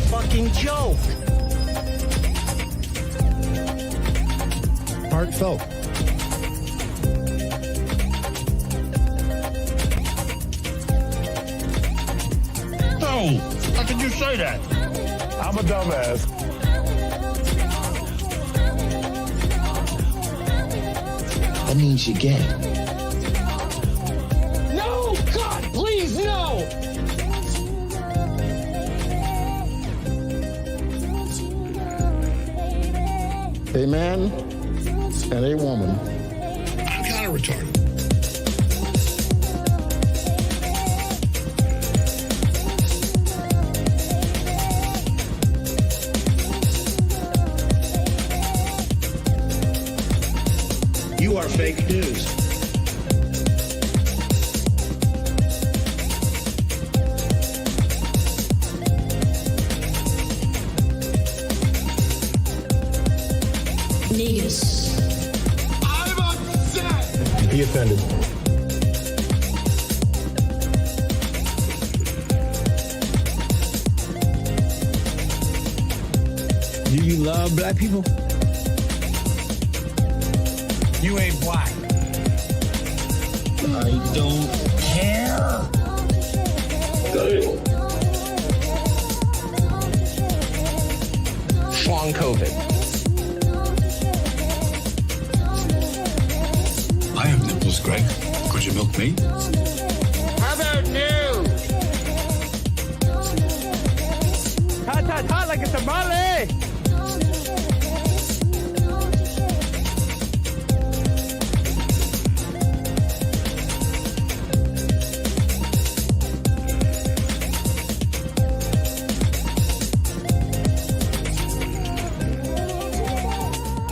fucking joke. Heartfelt. No, how could you say that? I'm a dumbass. That means you're gay. No, God, please, no! A man and a woman. I'm kind of retarded. You are fake news. Niggas. I'm upset. Be offended. Do you love black people? You ain't black. I don't care. Shawn Cav. I have nipples, Greg. Could you milk me? How about you? Hot like a tamale.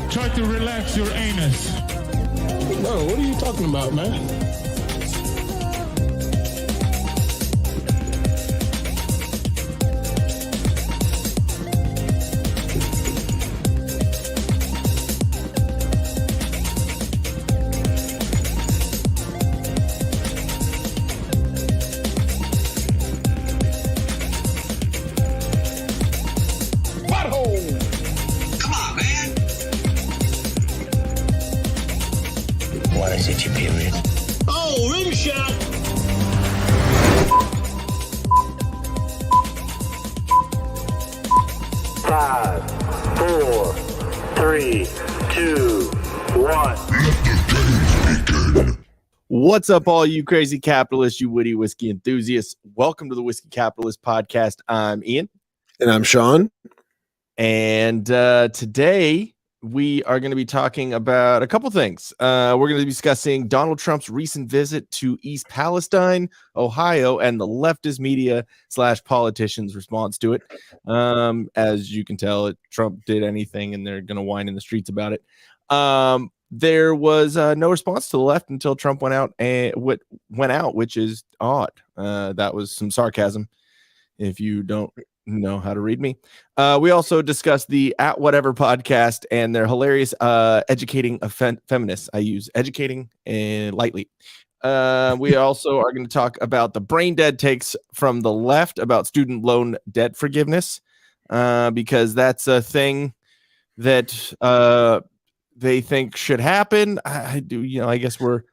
Try to relax your anus. Bro, what are you talking about, man? Come on, man. What is it, your period? Oh, rim shot. Five, four, three, two, one. What's up, all you crazy capitalists, you witty whiskey enthusiasts? Welcome to the Whiskey Capitalist Podcast. I'm Ian. And I'm Shawn. And today we are going to be talking about a couple things. We're going to be discussing Donald Trump's recent visit to East Palestine, Ohio, and the leftist media / politicians' response to it. As you can tell, Trump did anything, and they're going to whine in the streets about it. There was no response to the left until Trump went out, which is odd. That was some sarcasm. If you don't know how to read me. We also discussed the At Whatever podcast and their hilarious educating of feminists. I use educating lightly. We also are going to talk about the brain dead takes from the left about student loan debt forgiveness, because that's a thing that they think should happen. I I guess we're.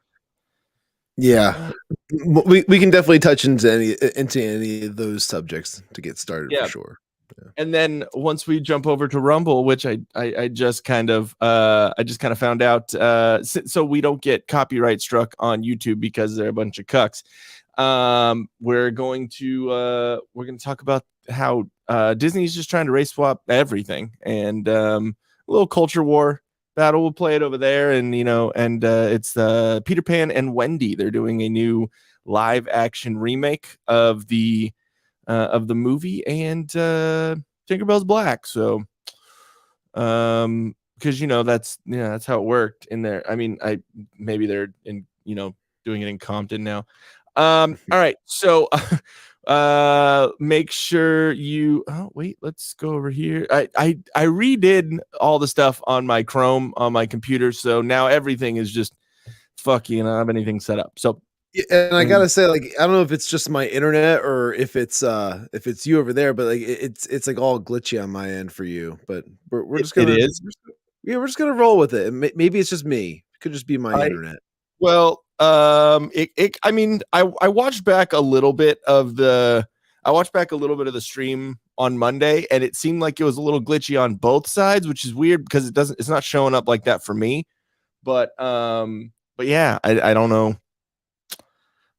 Yeah, we can definitely touch into any of those subjects to get started, for sure. Yeah. And then once we jump over to Rumble, which I just kind of found out, so we don't get copyright struck on YouTube because they're a bunch of cucks. We're going to talk about how Disney's just trying to race swap everything, and a little culture war battle. We'll play it over there, and it's Peter Pan and Wendy. They're doing a new live action remake of the movie, and Tinkerbell's black. So, because that's how it worked in there. I mean, maybe they're doing it in Compton now. All right, so. Make sure you let's go over here. I redid all the stuff on my Chrome on my computer, so now everything is just fucking. I don't have anything set up. So And I gotta say, like, I don't know if it's just my internet or if it's you over there, but like it's like all glitchy on my end for you. But we're just gonna it is. We're just gonna roll with it. Maybe it's just me. It could just be my internet. Well, I mean, I watched back a little bit of the stream on Monday, and it seemed like it was a little glitchy on both sides, which is weird because it's not showing up like that for me. But yeah, I don't know.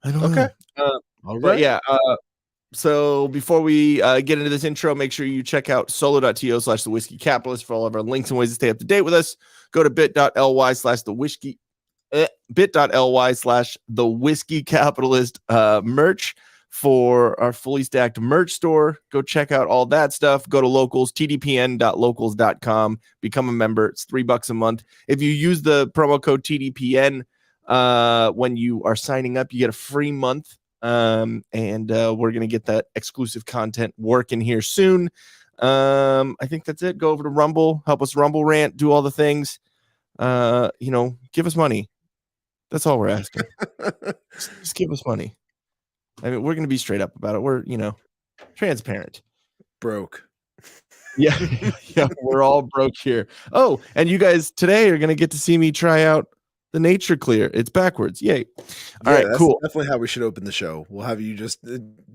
I don't know. All right. But yeah, so before we get into this intro, make sure you check out solo.to /thewhiskeycapitalist for all of our links and ways to stay up to date with us. Go to bit.ly /thewhiskeycapitalist merch for our fully stacked merch store. Go check out all that stuff. Go to locals, tdpn.locals.com. Become a member. It's $3 a month. If you use the promo code TDPN when you are signing up, you get a free month. And we're going to get that exclusive content working here soon. I think that's it. Go over to Rumble, help us Rumble rant, do all the things. Give us money. That's all we're asking. just give us money. I mean, we're going to be straight up about it. We're, transparent. Broke. Yeah, we're all broke here. Oh, and you guys today are going to get to see me try out the Nature Clear. It's backwards. Yay. All right, that's cool. Definitely how we should open the show. We'll have you just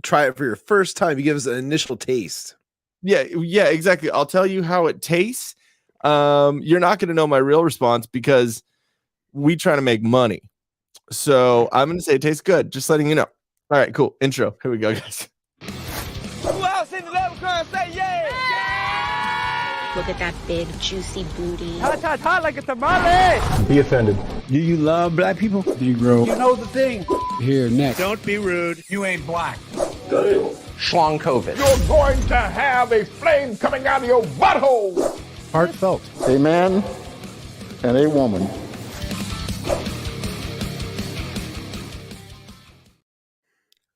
try it for your first time. You give us an initial taste. Yeah, exactly. I'll tell you how it tastes. You're not going to know my real response because we try to make money. So I'm going to say it tastes good. Just letting you know. All right, cool. Intro. Here we go, guys. Who else in the level crowd say yeah? Look at that big, juicy booty. Hot like a tamale. Be offended. Do you love black people? Do you grow? You know the thing. Here, next. Don't be rude. You ain't black. Shawn Cav. You're going to have a flame coming out of your butthole. Heartfelt. A man and a woman.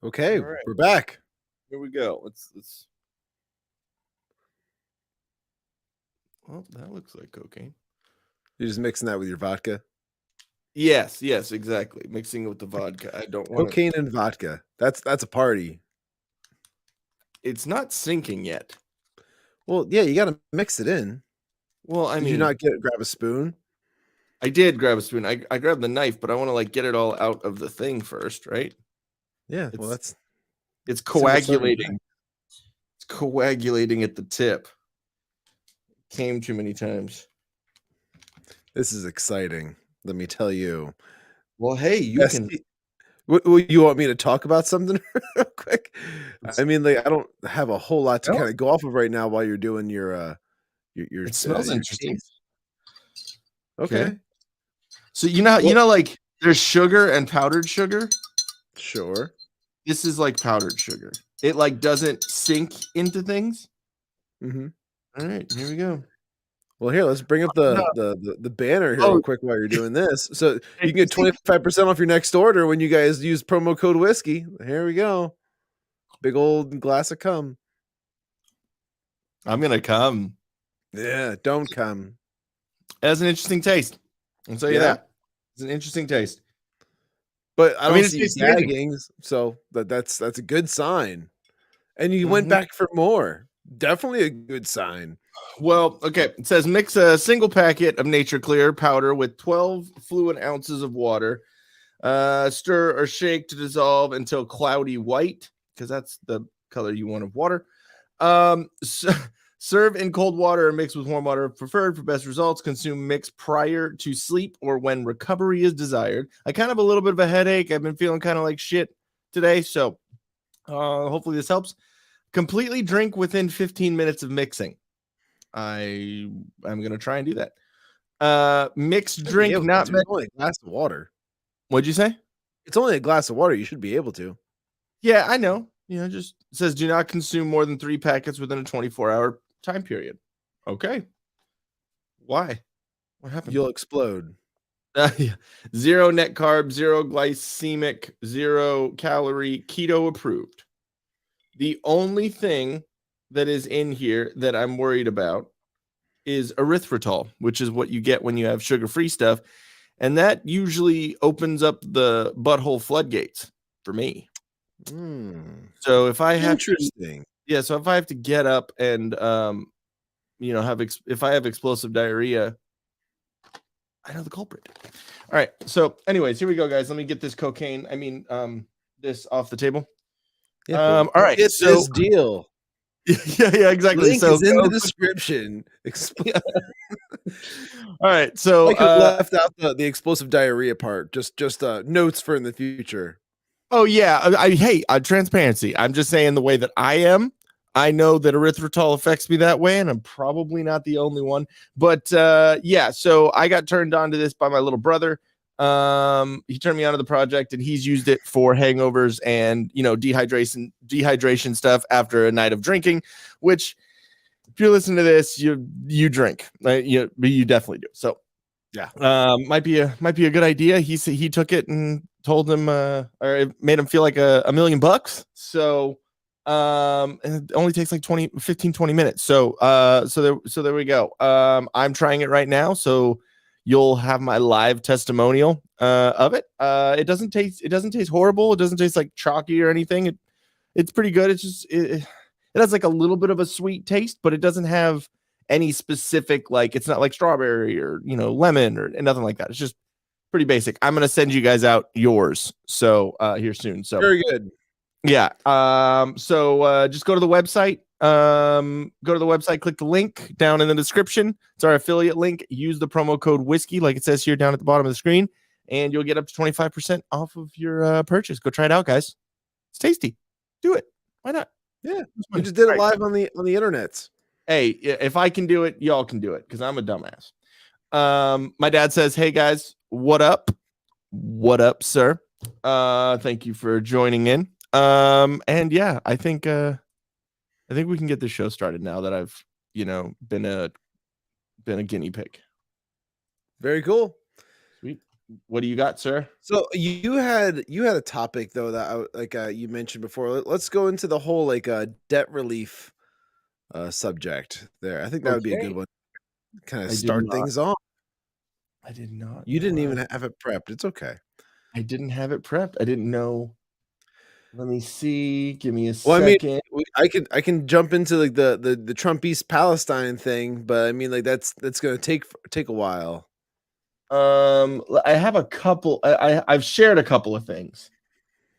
Okay, All right. We're back. Here we go. Let's. Well, that looks like cocaine. You're just mixing that with your vodka. Yes, exactly. Mixing it with the vodka. I don't want Cocaine and vodka. That's a party. It's not sinking yet. Well, yeah, you got to mix it in. Well, I Did mean, you not grab a spoon? I did grab a spoon. I grabbed the knife, but I want to get it all out of the thing first, right? Yeah, well, it's coagulating. It's coagulating at the tip. Came too many times. This is exciting. Let me tell you. Well, hey, you can. You want me to talk about something real quick? I mean, I don't have a whole lot to kind of go off of right now while you're doing your. It smells interesting. Okay. So there's sugar and powdered sugar. Sure. This is like powdered sugar. It doesn't sink into things. Mm-hmm. All right, here we go. Well, here, let's bring up the banner here real quick while you're doing this. So you can get 25% off your next order when you guys use promo code whiskey. Here we go. Big old glass of cum. I'm gonna come. Yeah, don't come. It has an interesting taste. I'll tell you that. It's an interesting taste. But I mean, see gagging, so that's a good sign. And you went back for more. Definitely a good sign. Well, okay. It says mix a single packet of Nature Clear powder with 12 fluid ounces of water. Stir or shake to dissolve until cloudy white, because that's the color you want of water. Serve in cold water or mix with warm water preferred for best results. Consume mix prior to sleep or when recovery is desired. I kind of have a little bit of a headache. I've been feeling kind of like shit today, so hopefully this helps. Completely drink within 15 minutes of mixing. I'm going to try and do that. Mixed drink, not only a glass of water. What'd you say? It's only a glass of water. You should be able to. Yeah, I know. Just it says do not consume more than 3 packets within a 24-hour time period. Okay. Why? What happened? You'll explode. Zero net carb, zero glycemic, 0 calorie, keto approved. The only thing that is in here that I'm worried about is erythritol, which is what you get when you have sugar-free stuff. and that usually opens up the butthole floodgates for me. So if I have so if I have to get up and if I have explosive diarrhea, I know the culprit. All right. So anyways, here we go, guys. Let me get this this off the table. Yeah, all right. Get this deal. Yeah, exactly. Link is in the description. All right. So I could have left out the explosive diarrhea part. Just notes for in the future. Oh yeah. Transparency. I'm just saying the way that I am. I know that erythritol affects me that way, and I'm probably not the only one. But so I got turned on to this by my little brother. He turned me on to the project, and he's used it for hangovers and dehydration stuff after a night of drinking. Which, if you're listening to this, you drink, you definitely do. So yeah, might be a good idea. He took it and told him, or it made him feel like $1 million. So. And it only takes like 20 minutes. So there we go. I'm trying it right now, so you'll have my live testimonial of it. It doesn't taste horrible. It doesn't taste like chalky or anything. It's pretty good. It's just it has like a little bit of a sweet taste, but it doesn't have any specific, like, it's not like strawberry or lemon or nothing like that. It's just pretty basic. I'm gonna send you guys out yours here soon. So very good. Yeah. So just go to the website. Click the link down in the description. It's our affiliate link. Use the promo code whiskey, like it says here down at the bottom of the screen, and you'll get up to 25% off of your purchase. Go try it out, guys. It's tasty. Do it. Why not? Yeah. We just did it live on the internet. Hey, if I can do it, y'all can do it, because I'm a dumbass. My dad says, "Hey guys, what up? What up, sir? Thank you for joining in." And yeah, I think we can get this show started now that I've, been a guinea pig. Very cool. Sweet. What do you got, sir? So you had a topic though that you mentioned before. Let's go into the whole debt relief subject there. I think that would be a good one. Kind of start things off. I did not. You didn't even have it prepped. It's okay. I didn't have it prepped. I didn't know. Let me see. Give me a second. I can jump into like the Trump East Palestine thing, but I mean, like that's going to take a while. I have a couple. I've shared a couple of things.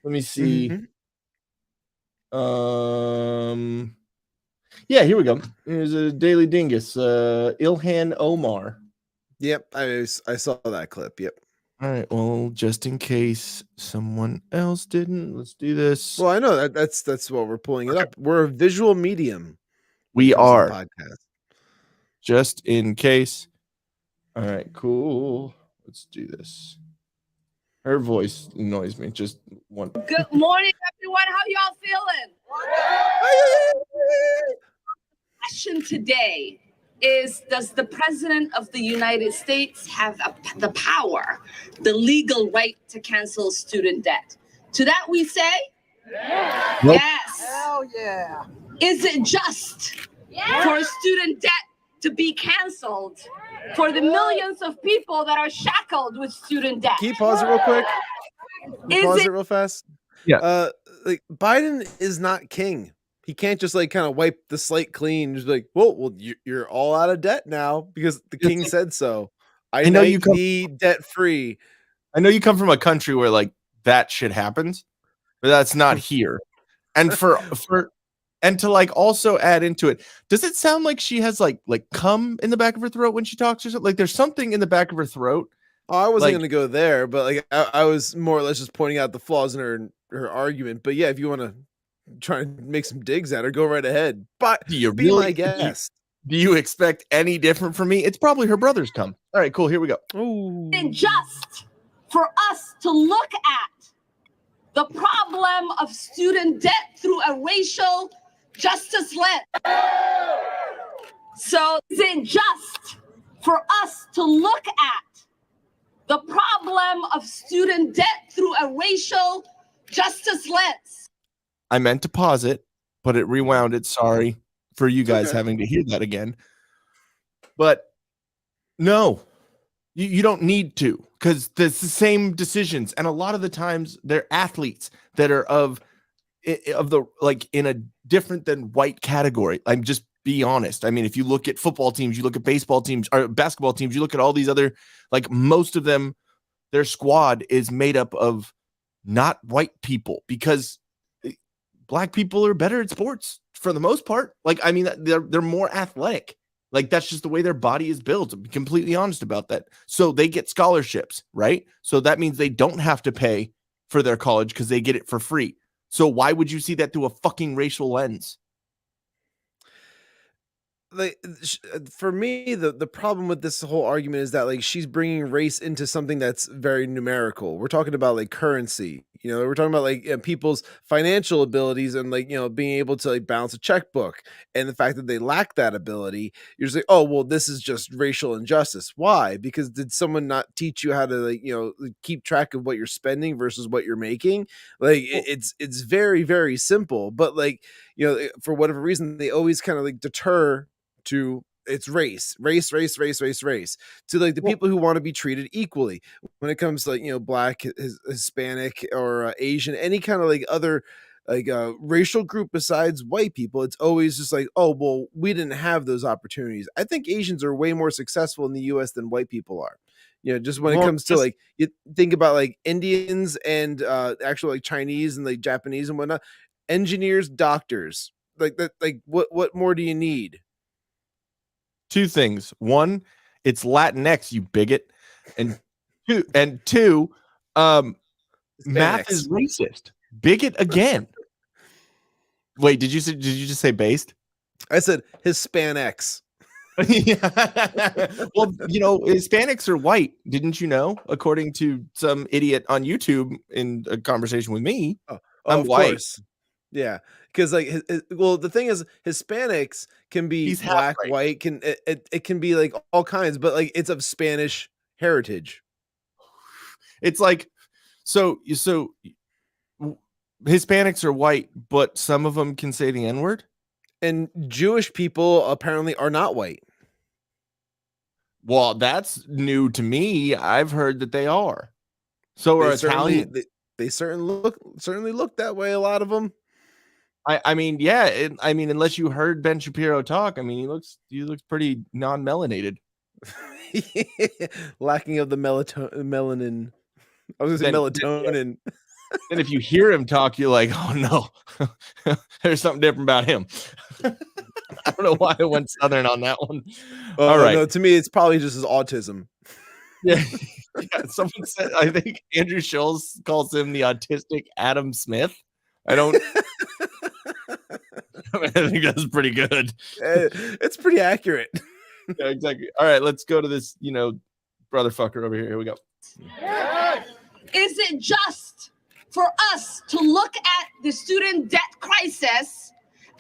Let me see. Mm-hmm. Yeah, here we go. Here's a Daily Dingus. Ilhan Omar. Yep, I saw that clip. Yep. All right. Well, just in case someone else didn't, let's do this. Well, I know that's what we're pulling it up. We're a visual medium. We are. Podcast. Just in case. All right. Cool. Let's do this. Her voice annoys me. Just one. Good morning, everyone. How y'all feeling? Question today is, does the President of the United States have the power, the legal right to cancel student debt? To that we say, Nope. yes. Hell yeah. Is it just for student debt to be canceled for the millions of people that are shackled with student debt? Can you pause it real quick? Pause it real fast? Yeah. Like Biden is not king. He can't just like kind of wipe the slate clean. Just be like, well, you're all out of debt now because the king said so. I know you be debt free. I know you come from a country where like that shit happens, but that's not here. And and to like also add into it, does it sound like she has like cum in the back of her throat when she talks or something? Like there's something in the back of her throat. Oh, I wasn't gonna go there, but like I was more or less just pointing out the flaws in her argument. But yeah, if you want to try and make some digs at her, go right ahead. But be my guest. Do you expect any different from me? It's probably her brother's cum. All right, cool. Here we go. Ooh. And just for us to look at the problem of student debt through a racial justice lens. So is it just for us to look at the problem of student debt through a racial justice lens? I meant to pause it, but it rewound it. Sorry for you guys having to hear that again. But no, You don't need to, because it's the same decisions, and a lot of the times they're athletes that are of the like in a different than white category. I'm just be honest. I mean, if you look at football teams, you look at baseball teams or basketball teams, you look at all these other, like most of them, their squad is made up of not white people, because black people are better at sports for the most part. Like, I mean, they're more athletic. Like, that's just the way their body is built. To be completely honest about that. So they get scholarships, right? So that means they don't have to pay for their college because they get it for free. So why would you see that through a fucking racial lens? Like, for me, the problem with this whole argument is that like she's bringing race into something that's very numerical. We're talking about like currency, you know, we're talking about like people's financial abilities and like, you know, being able to like balance a checkbook, and the fact that they lack that ability. You're just like, oh, well, this is just racial injustice. Why? Because did someone not teach you how to like, you know, keep track of what you're spending versus what you're making? Like, it's very, very simple, but like, you know, for whatever reason, they always kind of like deter to it's race to like the people who want to be treated equally when it comes to like, you know, black, Hispanic, or Asian, any kind of like other like racial group besides white people. It's always just like, oh, well, we didn't have those opportunities. I think Asians are way more successful in the US than white people are. You know, just when it comes to like, you think about like Indians and actual like Chinese and like Japanese and whatnot, engineers, doctors, like that, like what more do you need? Two things. One, it's Latinx, you bigot. And two, math is racist. Bigot again. Wait, did you just say based? I said Hispanics. Well, you know, Hispanics are white. Didn't you know? According to some idiot on YouTube in a conversation with me, I'm white. Course. Yeah, because like, well, the thing is, Hispanics can be black, white, can it can be like all kinds, but like it's of Spanish heritage. It's like so Hispanics are white, but some of them can say the N-word. And Jewish people apparently are not white. Well, that's new to me. I've heard that they are. So are Italian. They certainly look that way. A lot of them. I mean, yeah. I mean, unless you heard Ben Shapiro talk, I mean, he looks pretty non-melanated. Lacking of the melanin. I was going to say melatonin. And if you hear him talk, you're like, oh no, there's something different about him. I don't know why I went Southern on that one. All right. No, to me, it's probably just his autism. Yeah. Someone said, I think Andrew Schultz calls him the autistic Adam Smith. I think that's pretty good. It's pretty accurate. Yeah, exactly. All right, let's go to this, you know, brother fucker over here. Here we go. Is it just for us to look at the student debt crisis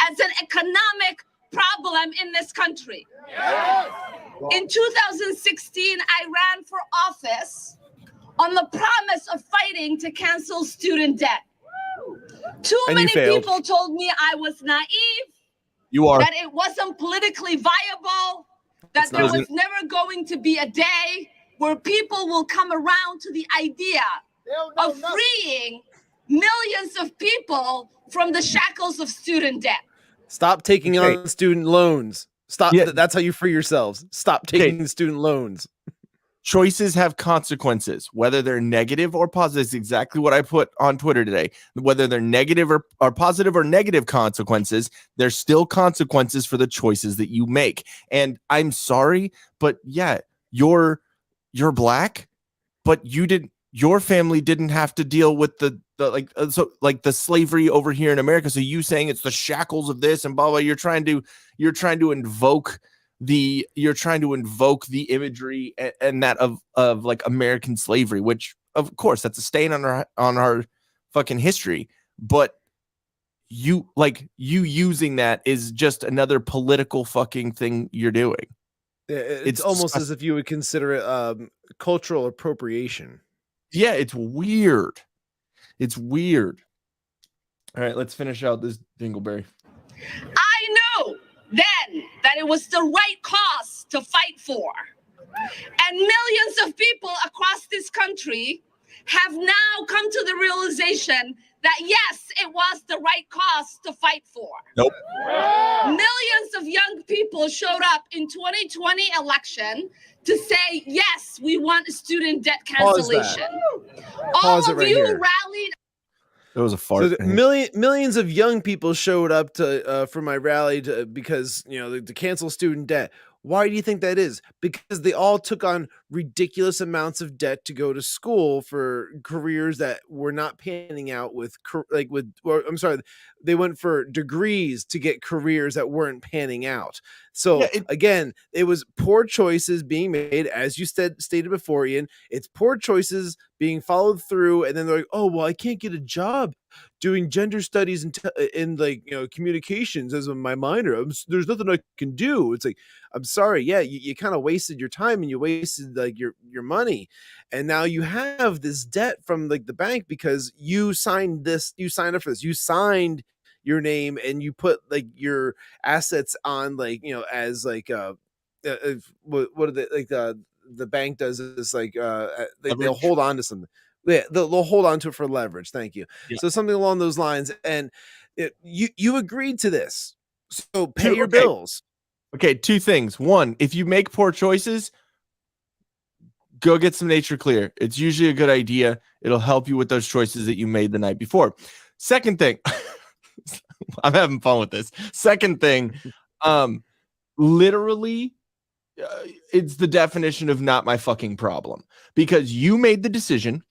as an economic problem in this country? In 2016, I ran for office on the promise of fighting to cancel student debt. Too many people told me I was naive. You are. That it wasn't politically viable. That there was never going to be a day where people will come around to the idea of freeing millions of people from the shackles of student debt. Stop taking on student loans. Stop. Yeah. That's how you free yourselves. Stop taking student loans. Choices have consequences, whether they're negative or positive. It's exactly what I put on Twitter today. Whether they're negative or positive or negative consequences, there's still consequences for the choices that you make. And I'm sorry, but yeah, you're black, but your family didn't have to deal with the slavery over here in America. So you saying it's the shackles of this and blah blah. You're trying to invoke the imagery and that of like American slavery, which of course that's a stain on our fucking history. But you using that is just another political fucking thing you're doing. It's almost as if you would consider it cultural appropriation. Yeah, it's weird. It's weird. All right, let's finish out this dingleberry. I knew then that it was the right cause to fight for. And millions of people across this country have now come to the realization that, yes, it was the right cause to fight for. Nope. Millions of young people showed up in 2020 election to say, yes, we want student debt cancellation. All of you rallied. It was a fart. So millions of young people showed up to for my rally because, you know, to cancel student debt. Why do you think that is? Because they all took on ridiculous amounts of debt to go to school for careers that were not panning out they went for degrees to get careers that weren't panning out. So again, it was poor choices being made, as you stated before, Ian. It's poor choices being followed through, and then they're like, "Oh, well, I can't get a job doing gender studies in like, you know, communications as my minor. There's nothing I can do." It's like, I'm sorry, yeah, you kind of wasted your time and you wasted like your money, and now you have this debt from like the bank because you signed up for this, you signed your name and you put like your assets on, like, you know, as like what are they, like the bank does is like they'll hold on to something. Yeah, they'll hold on to it for leverage. Thank you. Yeah. So something along those lines, and you agreed to this, so pay your bills. Okay, two things. One, if you make poor choices, go get some Nature Clear. It's usually a good idea. It'll help you with those choices that you made the night before. Second thing, I'm having fun with this. Second thing, literally, it's the definition of not my fucking problem, because you made the decision,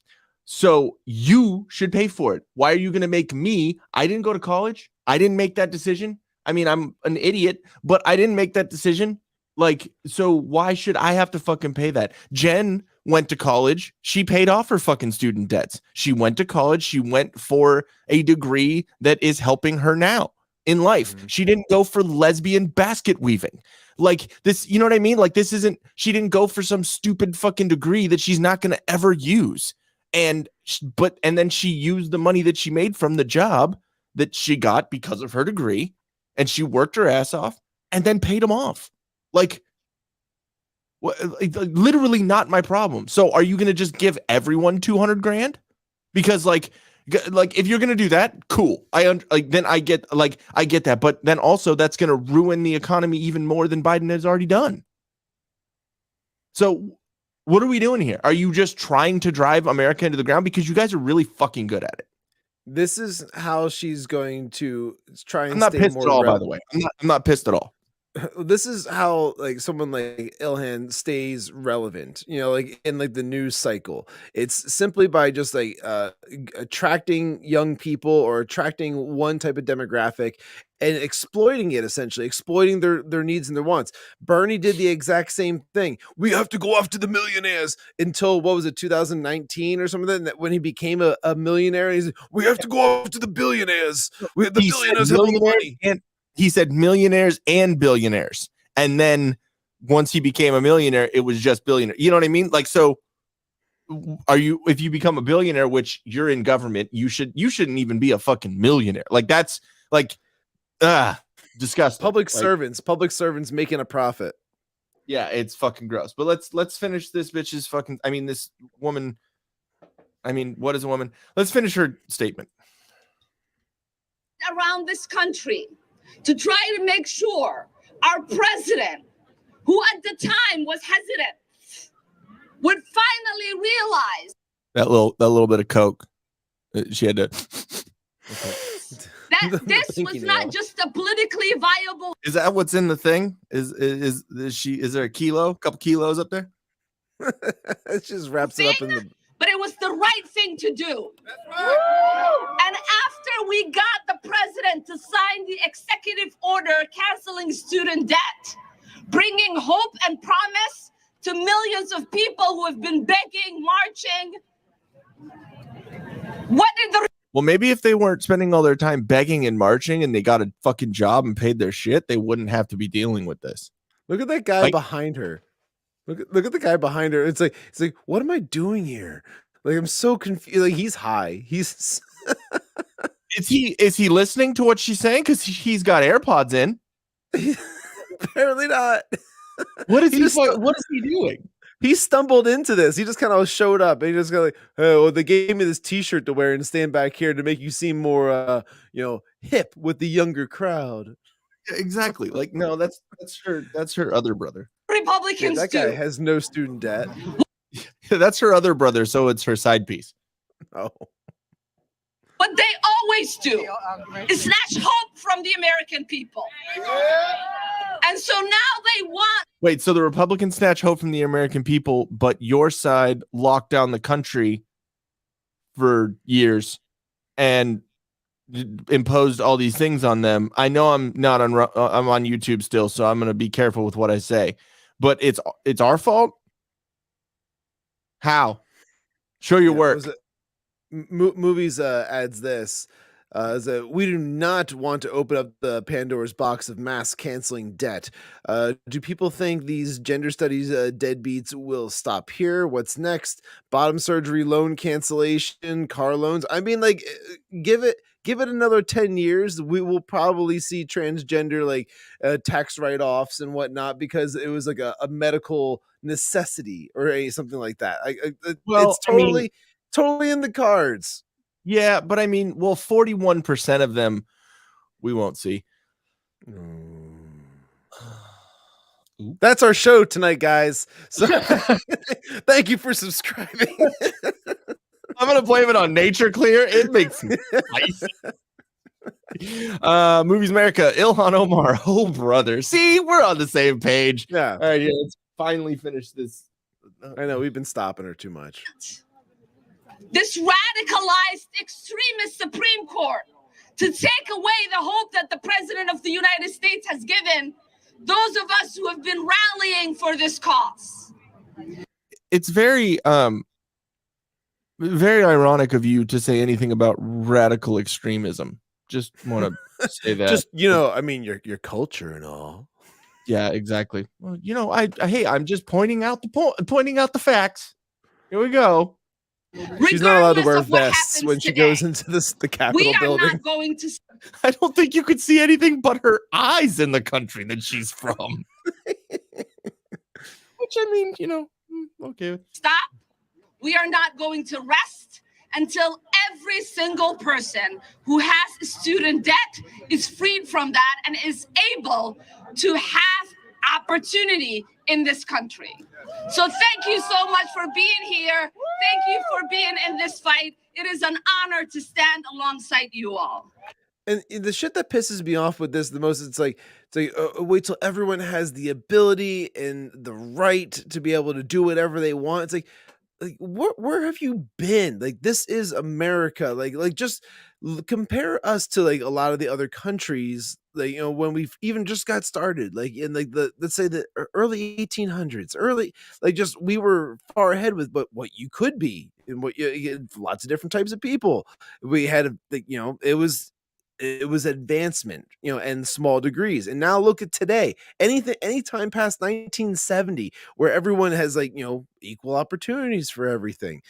so you should pay for it. Why are you going to make me? I didn't go to college. I didn't make that decision. I mean, I'm an idiot, but I didn't make that decision. Like, so why should I have to fucking pay that? Jen went to college. She paid off her fucking student debts. She went to college. She went for a degree that is helping her now in life. Mm-hmm. She didn't go for lesbian basket weaving. Like this, you know what I mean? Like this isn't, she didn't go for some stupid fucking degree that she's not going to ever use. And then she used the money that she made from the job that she got because of her degree, and she worked her ass off and then paid them off. Like, literally not my problem. So are you going to just give everyone 200 grand? Because like if you're going to do that, cool. I get that. But then also that's going to ruin the economy even more than Biden has already done. So what are we doing here? Are you just trying to drive America into the ground? Because you guys are really fucking good at it. This is how she's going to try and I'm not pissed at all, by the way. I'm not pissed at all. This is how like someone like Ilhan stays relevant, you know, like in like the news cycle. It's simply by just like attracting young people or attracting one type of demographic and exploiting it, essentially exploiting their needs and their wants. Bernie did the exact same thing. We have to go after the millionaires until, what was it, 2019 or something, that when he became a millionaire, he's like, we have to go after the billionaires. The billionaires have all the money. And he said millionaires and billionaires. And then once he became a millionaire, it was just billionaire. You know what I mean? Like, so if you become a billionaire, which you're in government, you shouldn't even be a fucking millionaire. Like that's like, disgusting. Public servants making a profit. Yeah, it's fucking gross. But let's finish this bitch's fucking, I mean, this woman, I mean, what is a woman? Let's finish her statement. Around this country to try to make sure our president, who at the time was hesitant, would finally realize that little bit of coke. She had to. That this was not just a politically viable. Is that what's in the thing? Is there a couple kilos up there? It just wraps it up in the. But it was the right thing to do. That's right. And after we got the president to sign the executive order canceling student debt, bringing hope and promise to millions of people who have been begging, marching, what did the... Well, maybe if they weren't spending all their time begging and marching and they got a fucking job and paid their shit, they wouldn't have to be dealing with this. Look at that guy behind her. Look at the guy behind her. It's like, what am I doing here? Like, I'm so confused. Like, he's high. He's is he listening to what she's saying? Because he's got AirPods in. Apparently not. What is what is he doing? He stumbled into this. He just kind of showed up and he just got like, oh, well, they gave me this t-shirt to wear and stand back here to make you seem more, hip with the younger crowd. Yeah, exactly. Like, no, that's her other brother. Republicans that guy has no student debt. That's her other brother, so it's her side piece. Oh. What they always do is snatch hope from the American people. And so now they want... Wait, so the Republicans snatch hope from the American people, but your side locked down the country for years and imposed all these things on them. I know I'm on YouTube still, so I'm going to be careful with what I say. But it's our fault? How? Show your work. Movies adds this. That we do not want to open up the Pandora's box of mass canceling debt. Do people think these gender studies deadbeats will stop here? What's next? Bottom surgery, loan cancellation, car loans. I mean, like, give it another 10 years. We will probably see transgender tax write-offs and whatnot because it was like a medical necessity or something like that. It's totally in the cards. Yeah, but I mean, 41% of them we won't see. That's our show tonight, guys. So thank you for subscribing. I'm going to blame it on Nature Clear. It makes me spicy. Movies America, Ilhan Omar. Oh, brother. See, we're on the same page. Yeah. All right, let's finally finish this. I know, we've been stopping her too much. This radicalized extremist Supreme Court to take away the hope that the President of the United States has given those of us who have been rallying for this cause. It's very ironic of you to say anything about radical extremism. Just want to say that. Just, your culture and all. Yeah, exactly. Well, I'm just pointing out the facts. Here we go. She's not allowed to wear vests when she goes into the Capitol building. Not going to... I don't think you could see anything but her eyes in the country that she's from. Which, I mean, okay. Stop. We are not going to rest until every single person who has student debt is freed from that and is able to have opportunity in this country. So thank you so much for being here. Thank you for being in this fight. It is an honor to stand alongside you all. And the shit that pisses me off with this the most, it's like wait till everyone has the ability and the right to be able to do whatever they want. It's like where have you been? Like, this is America. Like just compare us to a lot of the other countries. When we've even just got started, in let's say the early 1800s, we were far ahead with what you could be and what you lots of different types of people. We had it was advancement, and small degrees. And now look at today. Anytime past 1970, where everyone has equal opportunities for everything.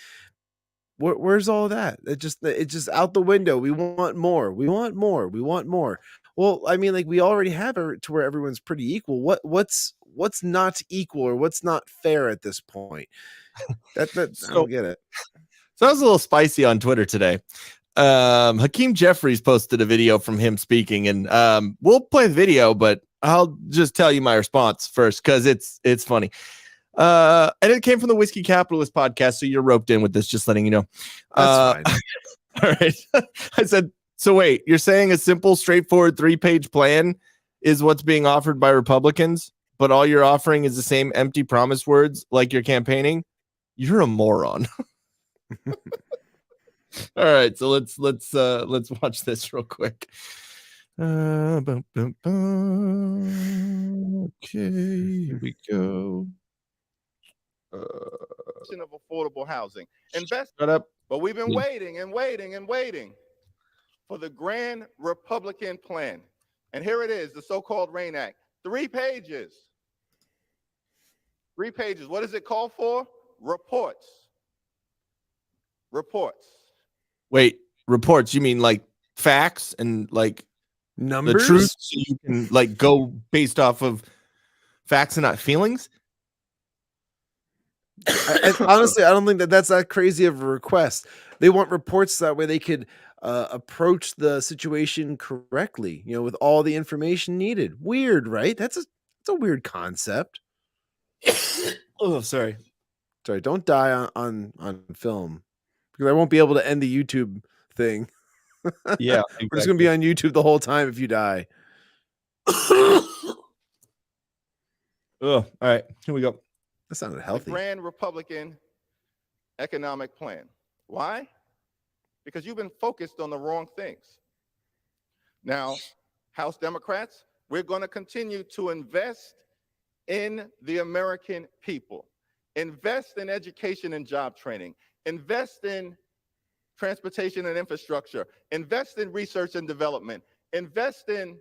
Where's all that? It's just out the window. We want more. We want more. We want more. Well, I mean, we already have it to where everyone's pretty equal. What's not equal or what's not fair at this point? I don't get it. So I was a little spicy on Twitter today. Hakeem Jeffries posted a video from him speaking, and we'll play the video, but I'll just tell you my response first because it's funny. And it came from the Whiskey Capitalist podcast, so you're roped in with this, just letting you know. That's fine. All right. I said, so wait, you're saying a simple, straightforward 3-page plan is what's being offered by Republicans, but all you're offering is the same empty promise words like you're campaigning? You're a moron. All right, so let's watch this real quick. Okay, here we go. Of affordable housing. Shut up. But we've been waiting and waiting and waiting for the grand Republican plan. And here it is, the so-called RAIN Act. 3 pages. 3 pages. What does it call for? Reports. Reports. Wait, reports? You mean facts and numbers? The truth, so you can go based off of facts and not feelings. Honestly, I don't think that's that crazy of a request. They want reports that way they could approach the situation correctly, with all the information needed. Weird, right? That's a weird concept. Oh, sorry. Don't die on film, because I won't be able to end the YouTube thing. Yeah, exactly. We're just gonna be on YouTube the whole time if you die. Oh, all right, here we go. That sounded healthy. The Grand Republican economic plan. Why? Because you've been focused on the wrong things. Now, House Democrats, we're going to continue to invest in the American people, invest in education and job training, invest in transportation and infrastructure, invest in research and development, invest in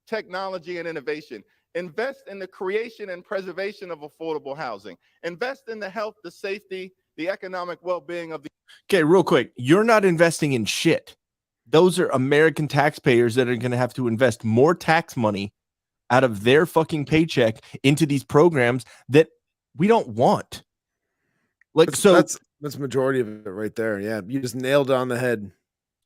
technology and innovation, invest in the creation and preservation of affordable housing, invest in the health, the safety, the economic well-being of the... Okay, real quick. You're not investing in shit. Those are American taxpayers that are going to have to invest more tax money out of their fucking paycheck into these programs that we don't want. That's majority of it right there. Yeah, you just nailed it on the head.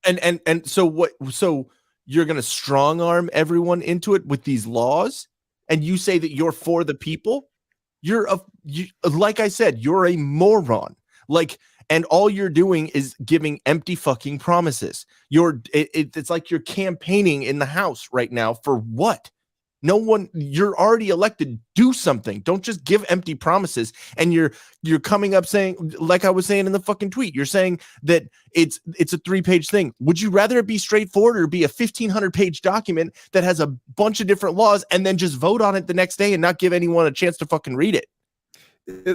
And so what? So you're going to strong arm everyone into it with these laws, and you say that you're for the people? Like I said, you're a moron. And all you're doing is giving empty fucking promises. It's like you're campaigning in the House right now for what? No one, you're already elected. Do something. Don't just give empty promises. And you're coming up saying, like I was saying in the fucking tweet, you're saying that it's a 3-page thing. Would you rather it be straightforward or be a 1,500-page document that has a bunch of different laws and then just vote on it the next day and not give anyone a chance to fucking read it?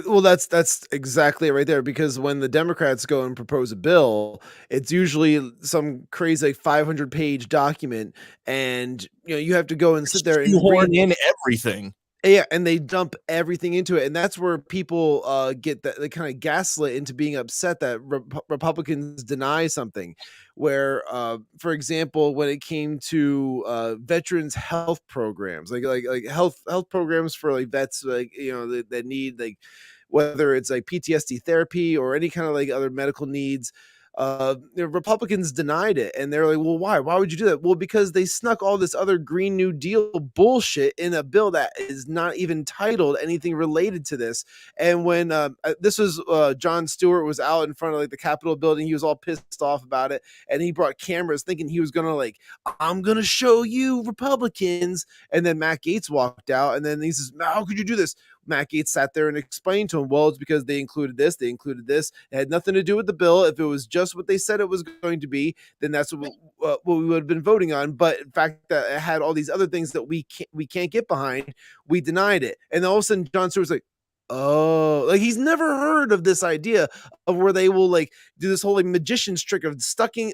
Well, that's exactly it right there, because when the Democrats go and propose a bill, it's usually some crazy 500-page document, and you have to go and sit there and read in everything. Yeah, and they dump everything into it, and that's where people get that they kind of gaslit into being upset that Republicans deny something. Where, for example, when it came to veterans health programs, like health programs for vets, that need whether it's PTSD therapy or any kind of other medical needs. Republicans denied it, and they're like, well, why would you do that? Well, because they snuck all this other Green New Deal bullshit in a bill that is not even titled anything related to this. And when this was Jon Stewart was out in front of the Capitol building, he was all pissed off about it, and he brought cameras thinking he was gonna I'm gonna show you Republicans. And then Matt Gaetz walked out, and then he says, how could you do this? Matt Gaetz sat there and explained to him, well, it's because they included this. It had nothing to do with the bill. If it was just what they said it was going to be, then that's what we would have been voting on. But in fact, that it had all these other things that we can't get behind. We denied it. And then all of a sudden, Jon Stewart's like, oh, he's never heard of this idea of where they will do this whole magician's trick of stuffing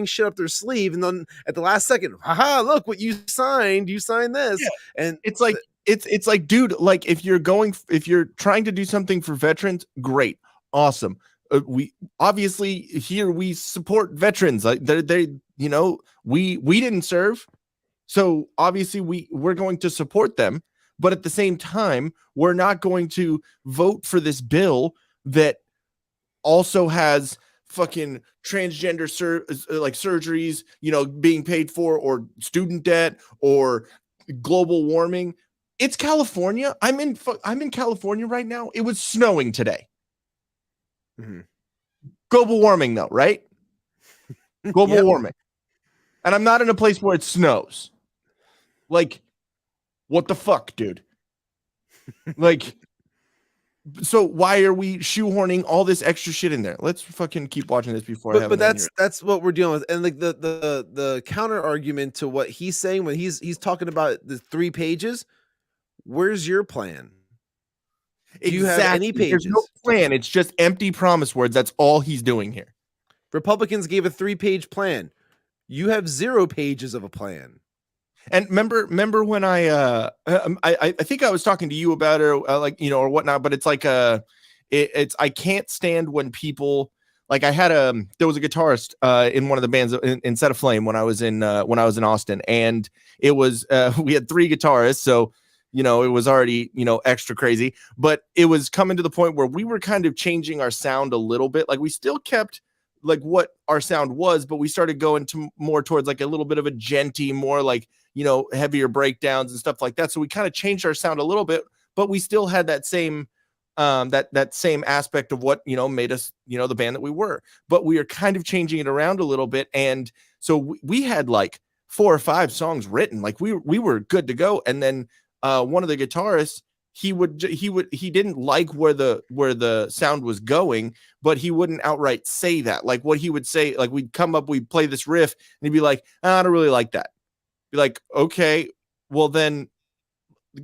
shit up their sleeve. And then at the last second, haha, look what you signed this. Yeah. And it's like, it's like, dude, if you're trying to do something for veterans, great, awesome. We obviously here we support veterans. They we didn't serve, so obviously we're going to support them. But at the same time, we're not going to vote for this bill that also has fucking transgender surgeries, being paid for, or student debt, or global warming. It's California. I'm in California right now. It was snowing today. Mm-hmm. Global warming, though, right? Global warming. And I'm not in a place where it snows. What the fuck, dude? So why are we shoehorning all this extra shit in there? Let's fucking keep watching this before. But that's what we're dealing with. And the counter argument to what he's saying when he's talking about the 3 pages. Where's your plan? Do you have any pages? There's no plan. It's just empty promise words. That's all he's doing here. Republicans gave a 3-page plan. You have 0 pages of a plan. And remember when I think I was talking to you about it, or whatnot. But it's I can't stand when people I had there was a guitarist in one of the bands in Set Aflame when I was in Austin, and it was we had 3 guitarists, so. you know, it was already, you know, extra crazy, but it was coming to the point where we were kind of changing our sound a little bit. Like we still kept like what our sound was, but we started going to more towards like a little bit of a genty, more like, you know, heavier breakdowns and stuff like that. So we kind of changed our sound a little bit, but we still had that same that same aspect of what, you know, made us, you know, the band that we were, but we are kind of changing it around a little bit. And so we had like 4 or 5 songs written, like we were good to go. And then one of the guitarists, he didn't like where the sound was going, but he wouldn't outright say that. Like what he would say, like we'd play this riff and he'd be like, I don't really like that. Be like, okay, well then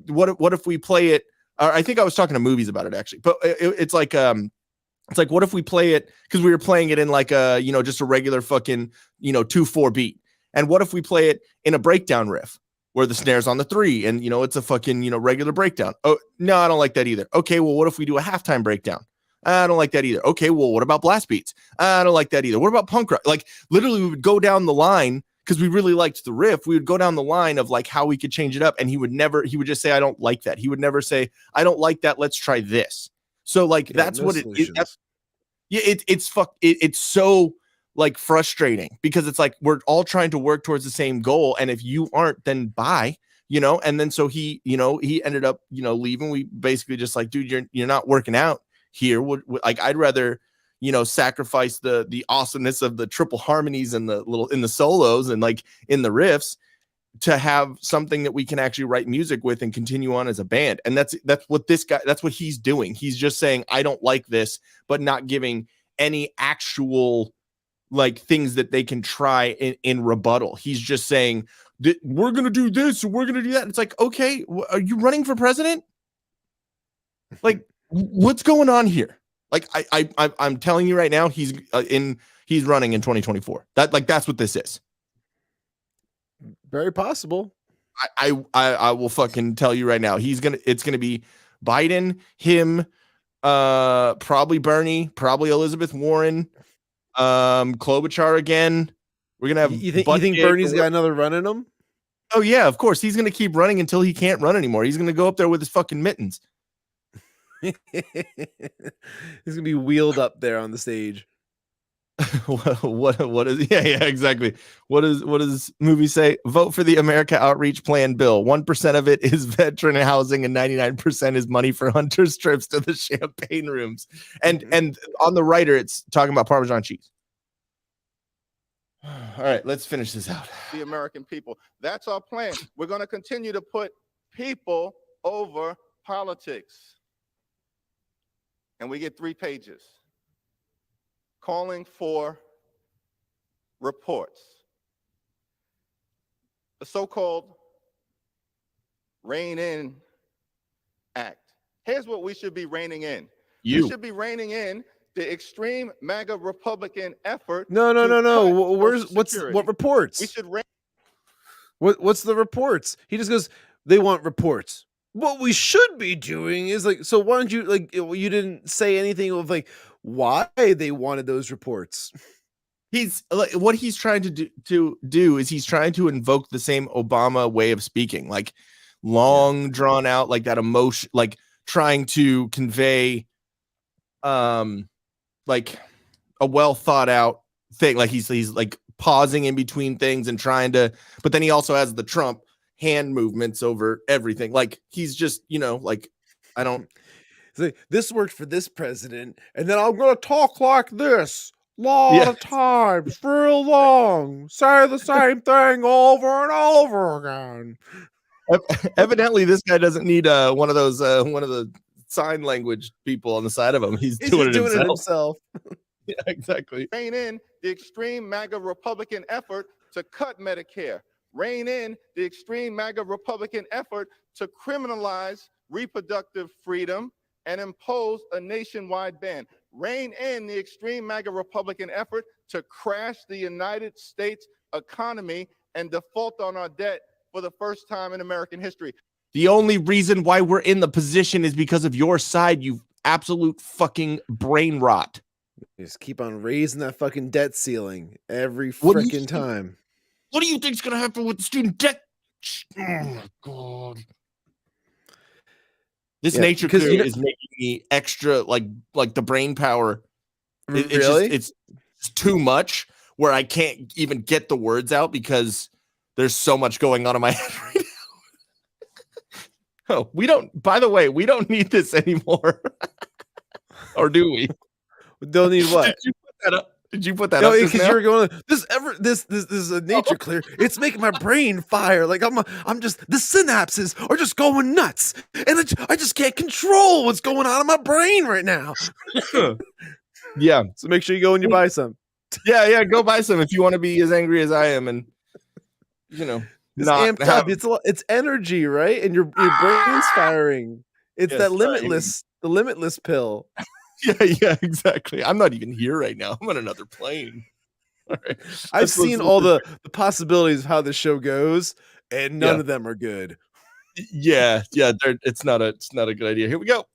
what if we play it? I think I was talking to Movies about it actually, but it's like, what if we play it? Cause we were playing it in like a, you know, just a regular fucking, you know, 2/4 beat. And what if we play it in a breakdown riff where the snare's on the 3 and, you know, it's a fucking, you know, regular breakdown. Oh, no, I don't like that either. Okay, well, what if we do a halftime breakdown? I don't like that either. Okay, well, what about blast beats? I don't like that either. What about punk rock? Like literally we would go down the line because we really liked the riff. We would go down the line of like how we could change it up. And he would just say, I don't like that. He would never say, I don't like that. Let's try this. So like, that's what it is. It's so like frustrating because it's like, we're all trying to work towards the same goal. And if you aren't, then bye, you know? And then, so he, you know, he ended up, you know, leaving. We basically just like, dude, you're not working out here. Like, I'd rather, you know, sacrifice the awesomeness of the triple harmonies and in the solos and like in the riffs to have something that we can actually write music with and continue on as a band. And that's what that's what he's doing. He's just saying, I don't like this, but not giving any actual like things that they can try in rebuttal. He's just saying that we're going to do this. We're going to do that. It's like, okay, are you running for president? Like, what's going on here? Like I'm telling you right now, he's running in 2024. That's what this is. Very possible. I will fucking tell you right now. It's gonna be Biden, him, probably Bernie, probably Elizabeth Warren, Klobuchar again. We're gonna have. You think Bernie's got another run in him? Oh yeah, of course. He's gonna keep running until he can't run anymore. He's gonna go up there with his fucking mittens. He's gonna be wheeled up there on the stage. what is yeah exactly what does movie say? Vote for the America Outreach Plan bill. 1% of it is veteran housing and 99% is money for hunters trips to the champagne rooms. And on the writer, it's talking about Parmesan cheese. All right, let's finish this out. The American people. That's our plan. We're going to continue to put people over politics. And we get 3 pages calling for reports. The so-called Rein In Act. Here's what we should be reining in. We should be reining in the extreme MAGA Republican effort. No. What reports? We should rein. What's the reports? He just goes, they want reports. What we should be doing is like, so why don't you like, you didn't say anything of like why they wanted those reports. He's like, what he's trying to do is he's trying to invoke the same Obama way of speaking, like long drawn out, like that emotion, like trying to convey, like a well thought out thing. Like he's like pausing in between things and trying to, but then he also has the Trump hand movements over everything. Like he's just, you know, like I don't. Like, this worked for this president, and then I'm gonna talk like this a lot of times, real long, say the same thing over and over again. Evidently, this guy doesn't need one of the sign language people on the side of him. He's doing it himself. Yeah, exactly. Rein in the extreme MAGA Republican effort to cut Medicare. Rein in the extreme MAGA Republican effort to criminalize reproductive freedom and impose a nationwide ban. Rein in the extreme MAGA Republican effort to crash the United States economy and default on our debt for the first time in American history. The only reason why we're in the position is because of your side, you absolute fucking brain rot. Just keep on raising that fucking debt ceiling every freaking time. What do you think's going to happen with the student debt? Oh my God. This nature clear is making me extra like the brain power. Really? It's too much where I can't even get the words out because there's so much going on in my head right now. By the way, we don't need this anymore. Or do we? Don't need what? Did you put that up? Did you put that up? Because you were going, this is a nature clear. It's making my brain fire. Like I'm just, the synapses are just going nuts. And I just can't control what's going on in my brain right now. Yeah. So make sure you go and you buy some. Yeah, go buy some if you want to be as angry as I am, and it's amped up. It's energy, right? And your brain's firing. It's the limitless pill. Yeah, exactly. I'm not even here right now. I'm on another plane. All right. I've seen all the possibilities of how this show goes, and none of them are good. Yeah. It's not a good idea. Here we go.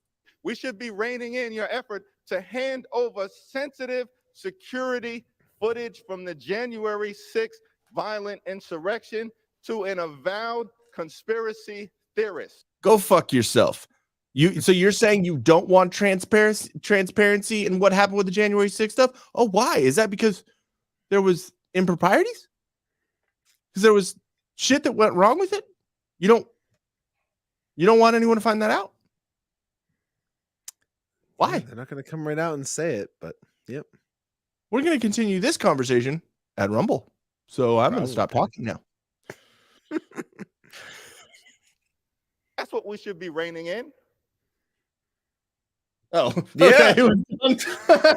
We should be reining in your effort to hand over sensitive security footage from the January 6th violent insurrection to an avowed conspiracy theorist. Go fuck yourself. So you're saying you don't want transparency in what happened with the January 6th stuff? Oh, why? Is that because there was improprieties? Because there was shit that went wrong with it? You don't want anyone to find that out? Why? Yeah, they're not going to come right out and say it, but yep. We're going to continue this conversation at Rumble. So I'm going to stop talking now. That's what we should be reining in. Oh, yeah. Okay.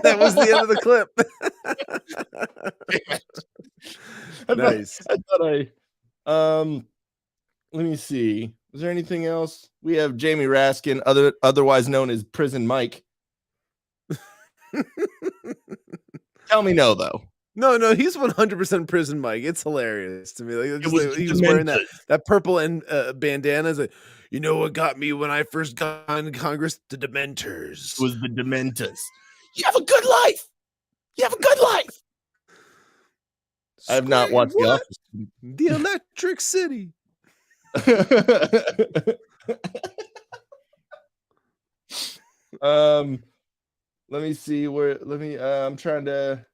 That was the end of the clip. Nice. I thought let me see. Is there anything else? We have Jamie Raskin, otherwise known as Prison Mike. Tell me no, though. No, he's 100% Prison Mike. It's hilarious to me. Like, he was wearing that purple and bandana. Like, you know what got me when I first got into Congress? The Dementors. It was the Dementors. You have a good life. I have not watched The Office. The Electric City. Let me see I'm trying to.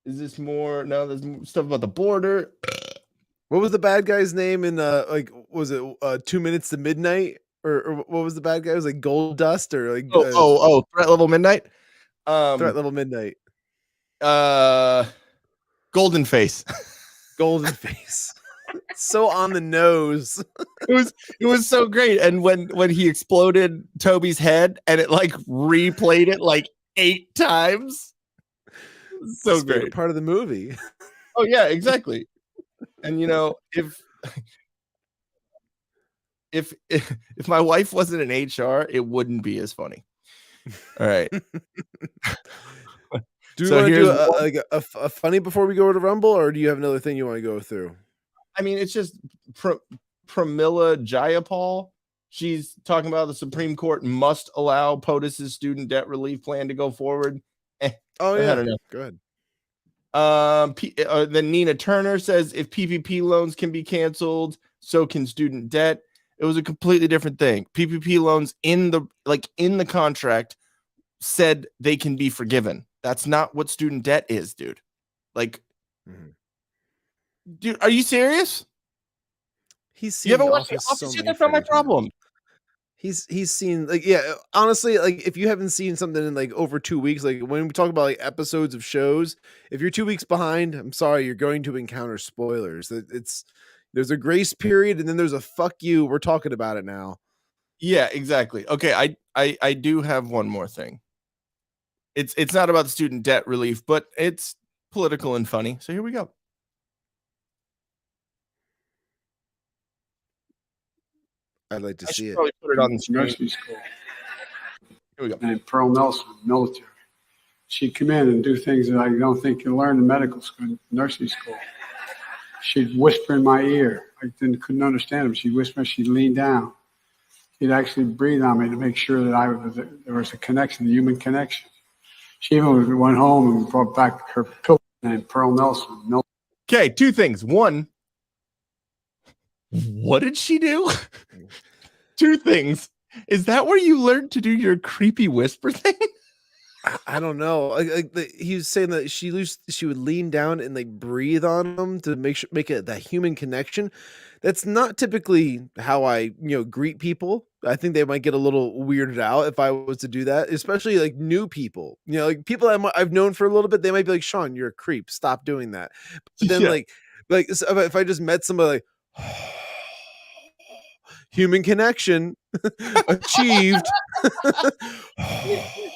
Is this more? No, there's more stuff about the border. What was the bad guy's name in was it 2 Minutes to Midnight? Or what was the bad guy? It was like Gold Dust or like Threat Level Midnight. Threat Level Midnight. Golden Face. Golden Face. So on the nose. It was so great. And when he exploded Toby's head and it like replayed it like 8 times. So great. Part of the movie. Oh yeah, exactly. And if my wife wasn't in HR, it wouldn't be as funny. All right. Do you want to do a funny before we go to Rumble, or do you have another thing you want to go through? I mean, it's just Pramila Jayapal. She's talking about the Supreme Court must allow POTUS's student debt relief plan to go forward. Oh yeah, I don't know. Good. Then Nina Turner says if PPP loans can be canceled, so can student debt. It was a completely different thing. PPP loans in the contract said they can be forgiven. That's not what student debt is, dude. Like, dude, are you serious? You haven't watched The Office yet? That's not my problem. He's seen honestly, like if you haven't seen something in like over 2 weeks, like when we talk about like episodes of shows, if you're 2 weeks behind, I'm sorry, you're going to encounter spoilers. There's a grace period and then there's a fuck you. We're talking about it now. Yeah, exactly. Okay, I do have one more thing. It's not about the student debt relief, but it's political and funny. So here we go. I'd like to see it. Probably put it on the screen. Nursing school. Here we go. And Pearl Nelson, military. She'd come in and do things that I don't think you learn in medical school, nursing school. She'd whisper in my ear. I couldn't understand him. She'd whisper. She'd lean down. She'd actually breathe on me to make sure that there was a connection, a human connection. She even went home and brought back her pillow named Pearl Nelson. Okay, 2 things. One, what did she do? Two things. Is that where you learned to do your creepy whisper thing? I don't know. He was saying that she would lean down and like breathe on him to make it that human connection. That's not typically how I greet people. I think they might get a little weirded out if I was to do that, especially like new people. Like people I've known for a little bit, they might be like, Shawn, you're a creep. Stop doing that. But then so if I just met somebody like human connection achieved.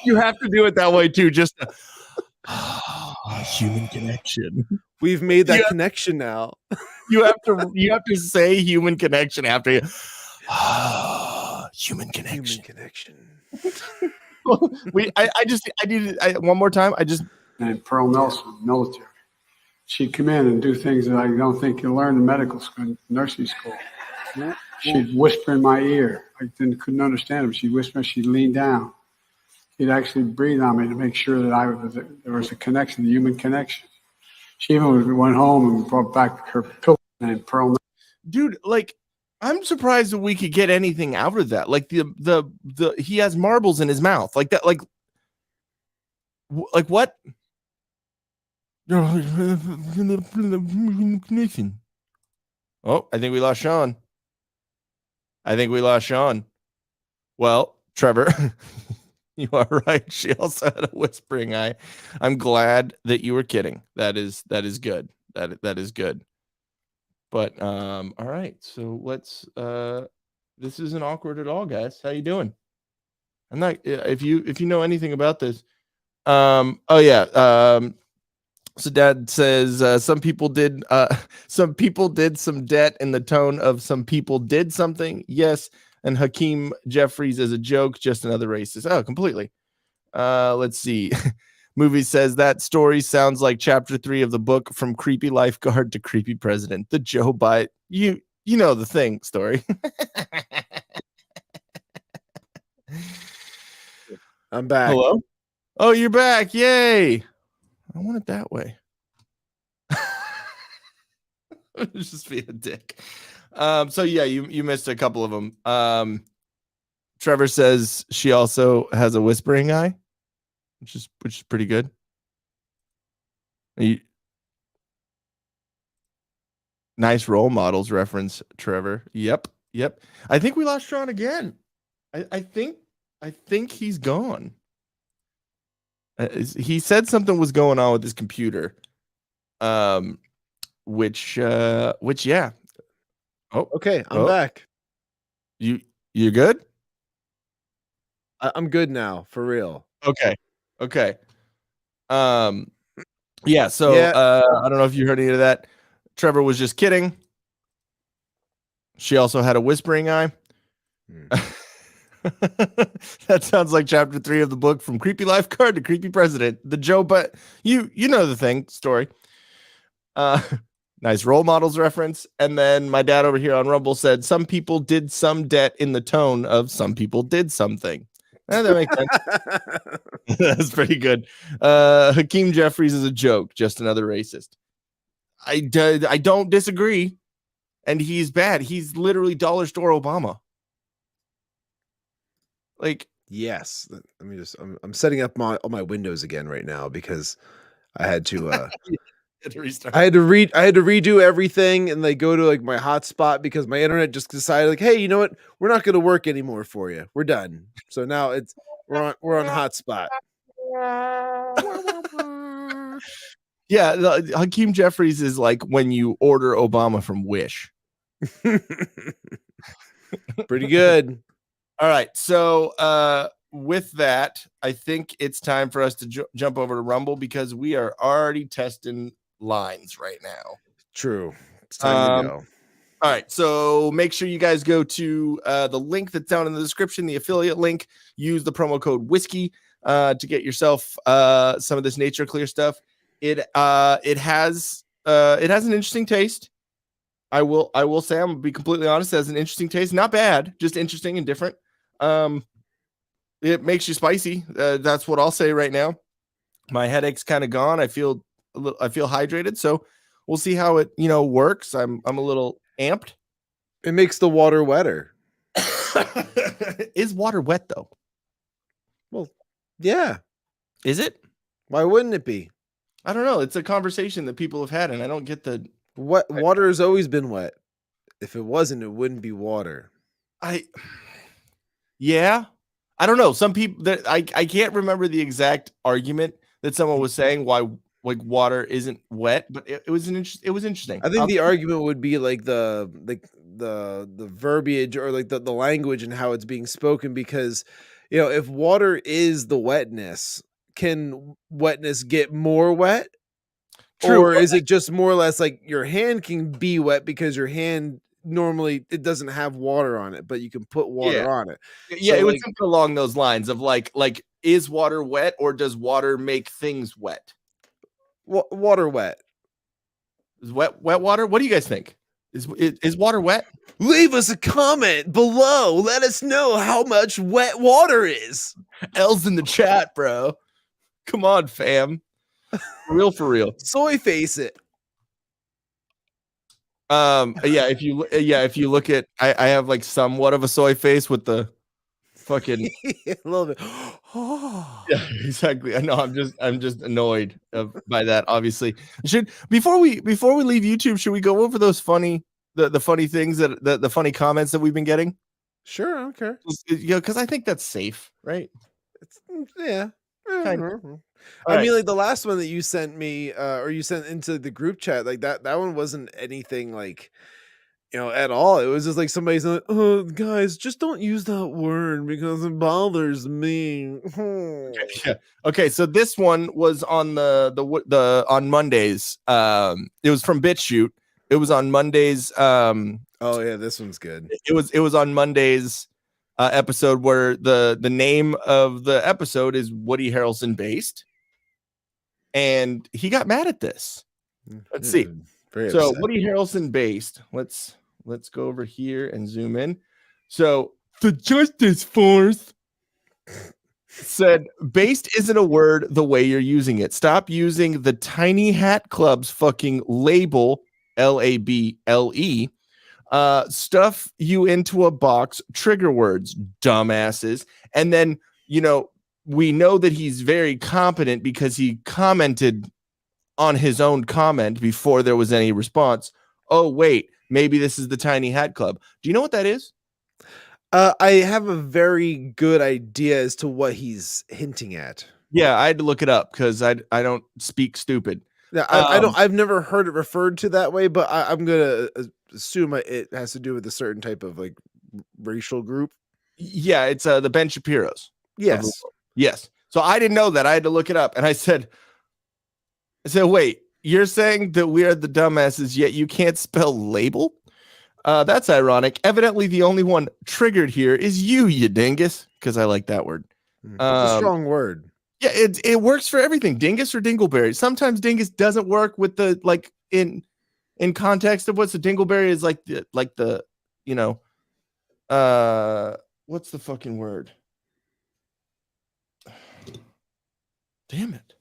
You have to do it that way too. Just human connection. We've made that connection now. You have to say human connection after you. Human connection. Human connection. I needed one more time. And Pearl Nelson, military. She'd come in and do things that I don't think you learn in medical school, nursing school. She'd whisper in my ear. I couldn't understand him. She'd whisper. She'd lean down. She'd actually breathe on me to make sure that there was a connection, the human connection. She even went home and brought back her pillow named Pearl Nelson. Dude, like, I'm surprised that we could get anything out of that. Like the he has marbles in his mouth, like that. Like what? Oh, I think we lost Shawn. Well, Trevor, you are right. She also had a whispering eye. I'm glad that you were kidding. That is good. That is good. But all right. So let's this isn't awkward at all, guys. How you doing? I'm not if you know anything about this. So Dad says some people did some debt in the tone of some people did something. Yes. And Hakeem Jeffries as a joke, just another racist. Oh, completely. Let's see. Movie says that story sounds like chapter 3 of the book From Creepy Lifeguard to Creepy President. The Joe Biden. You know the thing story. I'm back. Hello? Oh, you're back. Yay. I want it that way. Just be a dick. So yeah, you missed a couple of them. Trevor says she also has a whispering eye, which is pretty good. Nice role models reference, Trevor. Yep. I think we lost Shawn again. I think he's gone. He said something was going on with his computer. Which yeah. Oh, okay. I'm back. You're good? I'm good now, for real. Okay. Yeah. So I don't know if you heard any of that. Trevor was just kidding. She also had a whispering eye. That sounds like chapter 3 of the book From Creepy Lifeguard to Creepy President. The Joe, but you know the thing story. Nice role models reference. And then my dad over here on Rumble said some people did some debt in the tone of some people did something. That makes sense. That's pretty good. Hakeem Jeffries is a joke, just another racist. I don't disagree. And he's bad. He's literally dollar store Obama. Like, yes. Let me just I'm setting up all my windows again right now because I had to I had to redo everything and they go to like my hotspot because my internet just decided like, hey, you know what? We're not going to work anymore for you. We're done. So now we're on hotspot. Yeah, Hakeem Jeffries is like when you order Obama from Wish. Pretty good. All right. So with that, I think it's time for us to jump over to Rumble because we are already testing lines right now. True. It's time to go. All right. So make sure you guys go to the link that's down in the description, the affiliate link. Use the promo code whiskey to get yourself some of this Nature Clear stuff. It has an interesting taste. I will say, I'm gonna be completely honest, it has an interesting taste. Not bad, just interesting and different. It makes you spicy. That's what I'll say right now. My headache's kind of gone. I feel hydrated, so we'll see how it works. I'm a little amped. It makes the water wetter. Is water wet though? Well, yeah. Is it? Why wouldn't it be? I don't know. It's a conversation that people have had, and I don't get the water has always been wet. If it wasn't, it wouldn't be water. Yeah. I don't know. Some people that I can't remember the exact argument that someone was saying why like water isn't wet, but it was interesting. I think the argument would be like the verbiage or like the language and how it's being spoken, because if water is the wetness, can wetness get more wet? True. Or is it just more or less like your hand can be wet because your hand normally it doesn't have water on it, but you can put water on it. Yeah, so it was something along those lines of like is water wet, or does water make things wet? Water wet. Is wet water? What do you guys think? Is water wet? Leave us a comment below. Let us know how much wet water is. L's in the chat, bro. Come on, fam. For real. Soy face it. If you look at I have like somewhat of a soy face with the fucking a little bit. Yeah, exactly. I know. I'm just annoyed by that. Obviously, before we leave YouTube, should we go over those funny the funny things that the funny comments that we've been getting? Sure, I don't care. Because I think that's safe, right? Yeah. Kind of. I mean, like the last one that you sent me, or you sent into the group chat, like that one wasn't anything like, at all. It was just like somebody's like, "Oh, guys, just don't use that word because it bothers me." Yeah. Okay, so this one was on the on Mondays. It was from BitChute. It was on Mondays. Oh yeah, this one's good. It was on Mondays. Episode where the name of the episode is Woody Harrelson based, and he got mad at this. Let's see. So Woody Harrelson based. Let's go over here and zoom in. So the Justice Force said based isn't a word the way you're using it. Stop using the Tiny Hat Club's fucking label, LABLE. Stuff you into a box, trigger words, dumbasses. And then, we know that he's very competent because he commented on his own comment before there was any response. Oh, wait, maybe this is the Tiny Hat Club. Do you know what that is? I have a very good idea as to what he's hinting at. Yeah, I had to look it up because I don't speak stupid. Yeah, I've never heard it referred to that way, but I'm gonna assume it has to do with a certain type of like racial group. Yeah, it's the Ben Shapiro's. Yes. So I didn't know that. I had to look it up, and I said, wait, you're saying that we are the dumbasses, yet you can't spell label? That's ironic. Evidently, the only one triggered here is you dingus, because I like that word. It's a strong word. Yeah, it works for everything. Dingus or dingleberry. Sometimes dingus doesn't work with the like in context of what's a dingleberry is like the what's the fucking word? Damn it.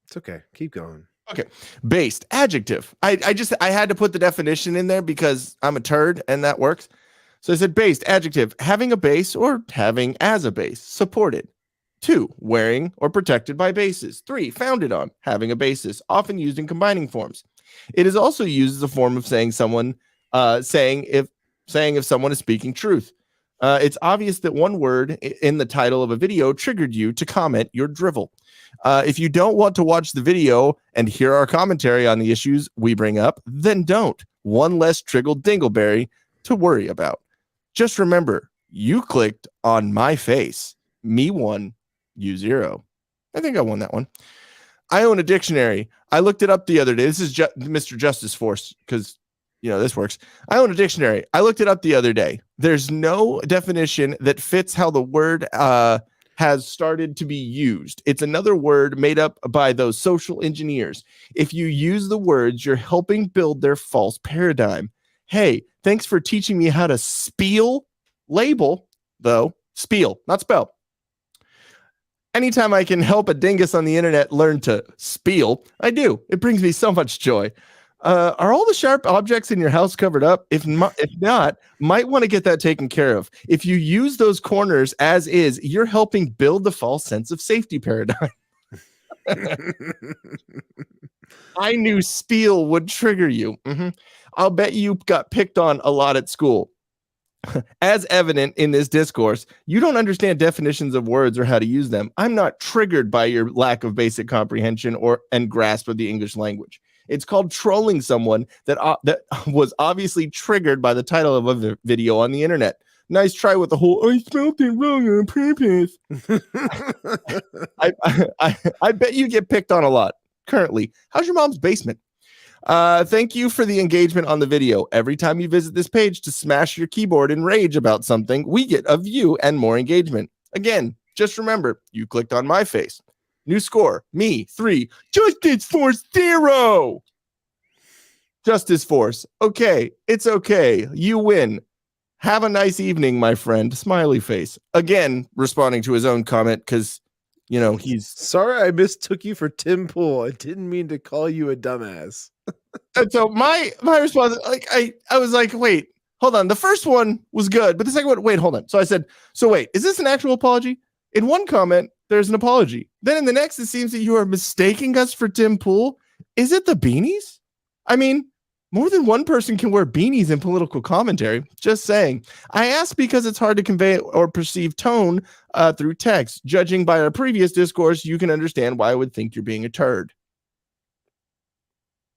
It's okay. Keep going. Okay. Based adjective. I had to put the definition in there because I'm a turd and that works. So I said based adjective, having a base or having as a base, supported. 2, wearing or protected by bases. 3, founded on, having a basis, often used in combining forms. It is also used as a form of saying if someone is speaking truth. It's obvious that one word in the title of a video triggered you to comment your drivel. If you don't want to watch the video and hear our commentary on the issues we bring up, then don't. One less triggered dingleberry to worry about. Just remember, you clicked on my face. Me 1, you 0. I think I won that one. I own a dictionary. I looked it up the other day. This is Mr. Justice Force because, this works. I own a dictionary. I looked it up the other day. There's no definition that fits how the word has started to be used. It's another word made up by those social engineers. If you use the words, you're helping build their false paradigm. Hey, thanks for teaching me how to spiel label, though. Spiel, not spell. Anytime I can help a dingus on the internet learn to spiel, I do. It brings me so much joy. Are all the sharp objects in your house covered up? If not, might want to get that taken care of. If you use those corners as is, you're helping build the false sense of safety paradigm. I knew Spiel would trigger you. I'll bet you got picked on a lot at school. As evident in this discourse, you don't understand definitions of words or how to use them. I'm not triggered by your lack of basic comprehension and grasp of the English language. It's called trolling someone that was obviously triggered by the title of a video on the internet. Nice try with the whole I spelled it wrong on purpose. I bet you get picked on a lot currently. How's your mom's basement? Thank you for the engagement on the video. Every time you visit this page to smash your keyboard in rage about something, we get a view and more engagement. Again, just remember, you clicked on my face. New score, me, 3. Justice Force, 0. Justice Force. Okay, it's okay. You win. Have a nice evening, my friend. Smiley face. Again, responding to his own comment because, you know, he's... Sorry I mistook you for Tim Pool. I didn't mean to call you a dumbass. And so my response, like I was like, wait, hold on. The first one was good, but the second one, wait, hold on. So I said, so wait, is this an actual apology? In one comment, there's an apology. Then in the next, it seems that you are mistaking us for Tim Pool. Is it the beanies? I mean, more than one person can wear beanies in political commentary. Just saying. I ask because it's hard to convey or perceive tone through text. Judging by our previous discourse, you can understand why I would think you're being a turd.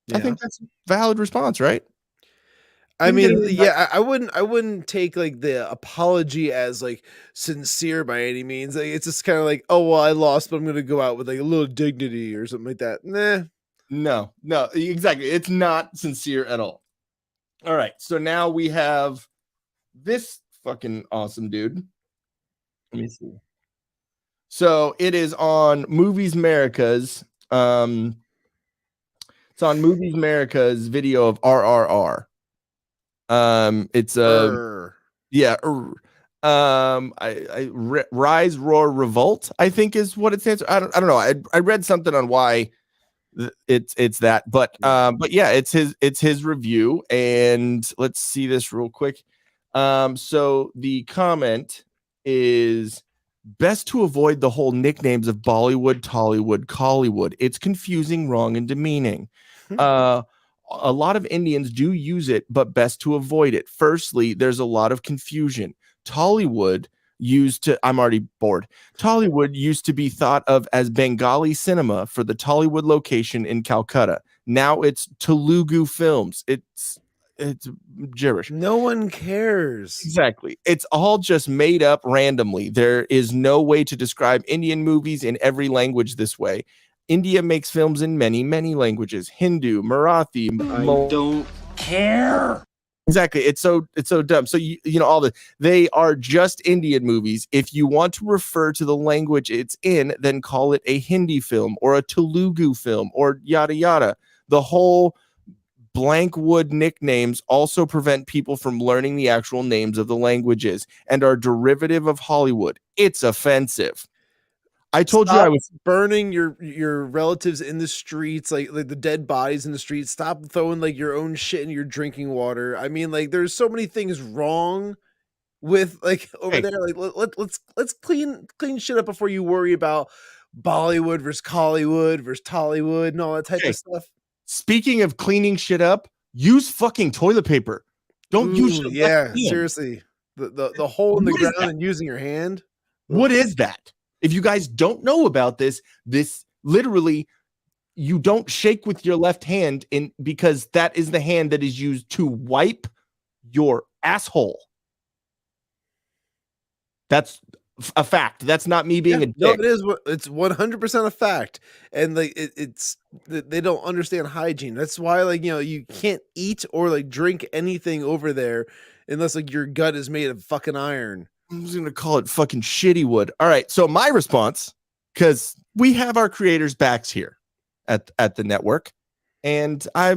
Yeah. I think that's a valid response, right? I mean, yeah, I wouldn't take like the apology as like sincere by any means. Like, it's just kind of like, oh, well, I lost, but I'm going to go out with like a little dignity or something like that. Nah. No, exactly. It's not sincere at all. All right. So now we have this fucking awesome dude. Let me see. So it is on Movies America's. It's on Movies America's video of RRR. It's a Rise, Roar, Revolt, I think is what it stands for. I don't know. I read something on why it's that, but yeah, it's his review, and let's see this real quick. So the comment is best to avoid the whole nicknames of Bollywood, Tollywood, Collywood. It's confusing, wrong, and demeaning. A lot of Indians do use it, but best to avoid it. Firstly, there's a lot of confusion. Tollywood I'm already bored. Tollywood used to be thought of as Bengali cinema for the Tollywood location in Calcutta. Now it's Telugu Films. It's gibberish. No one cares. Exactly. It's all just made up randomly. There is no way to describe Indian movies in every language this way. India makes films in many, many languages. Hindu, Marathi. I don't care. Exactly. It's so dumb. So you know they are just Indian movies. If you want to refer to the language it's in, then call it a Hindi film or a Telugu film or yada yada. The whole blank wood nicknames also prevent people from learning the actual names of the languages and are derivative of Hollywood. It's offensive. I told you I was burning your relatives in the streets, like the dead bodies in the streets. Stop throwing like your own shit in your drinking water. I mean, like there's so many things wrong with like over there. Like let's clean shit up before you worry about Bollywood versus Collywood versus Tollywood and all that type of stuff. Speaking of cleaning shit up, use fucking toilet paper. Don't use your left hand. Seriously. The hole in the ground and using your hand. What is that? If you guys don't know about this literally, you don't shake with your left hand because that is the hand that is used to wipe your asshole. That's a fact. That's not me being a dick. No, it is. It's 100% a fact. And like they don't understand hygiene. That's why you can't eat or like drink anything over there unless like your gut is made of fucking iron. I'm just gonna call it fucking shitty wood. All right. So my response, because we have our creators' backs here at the network, and I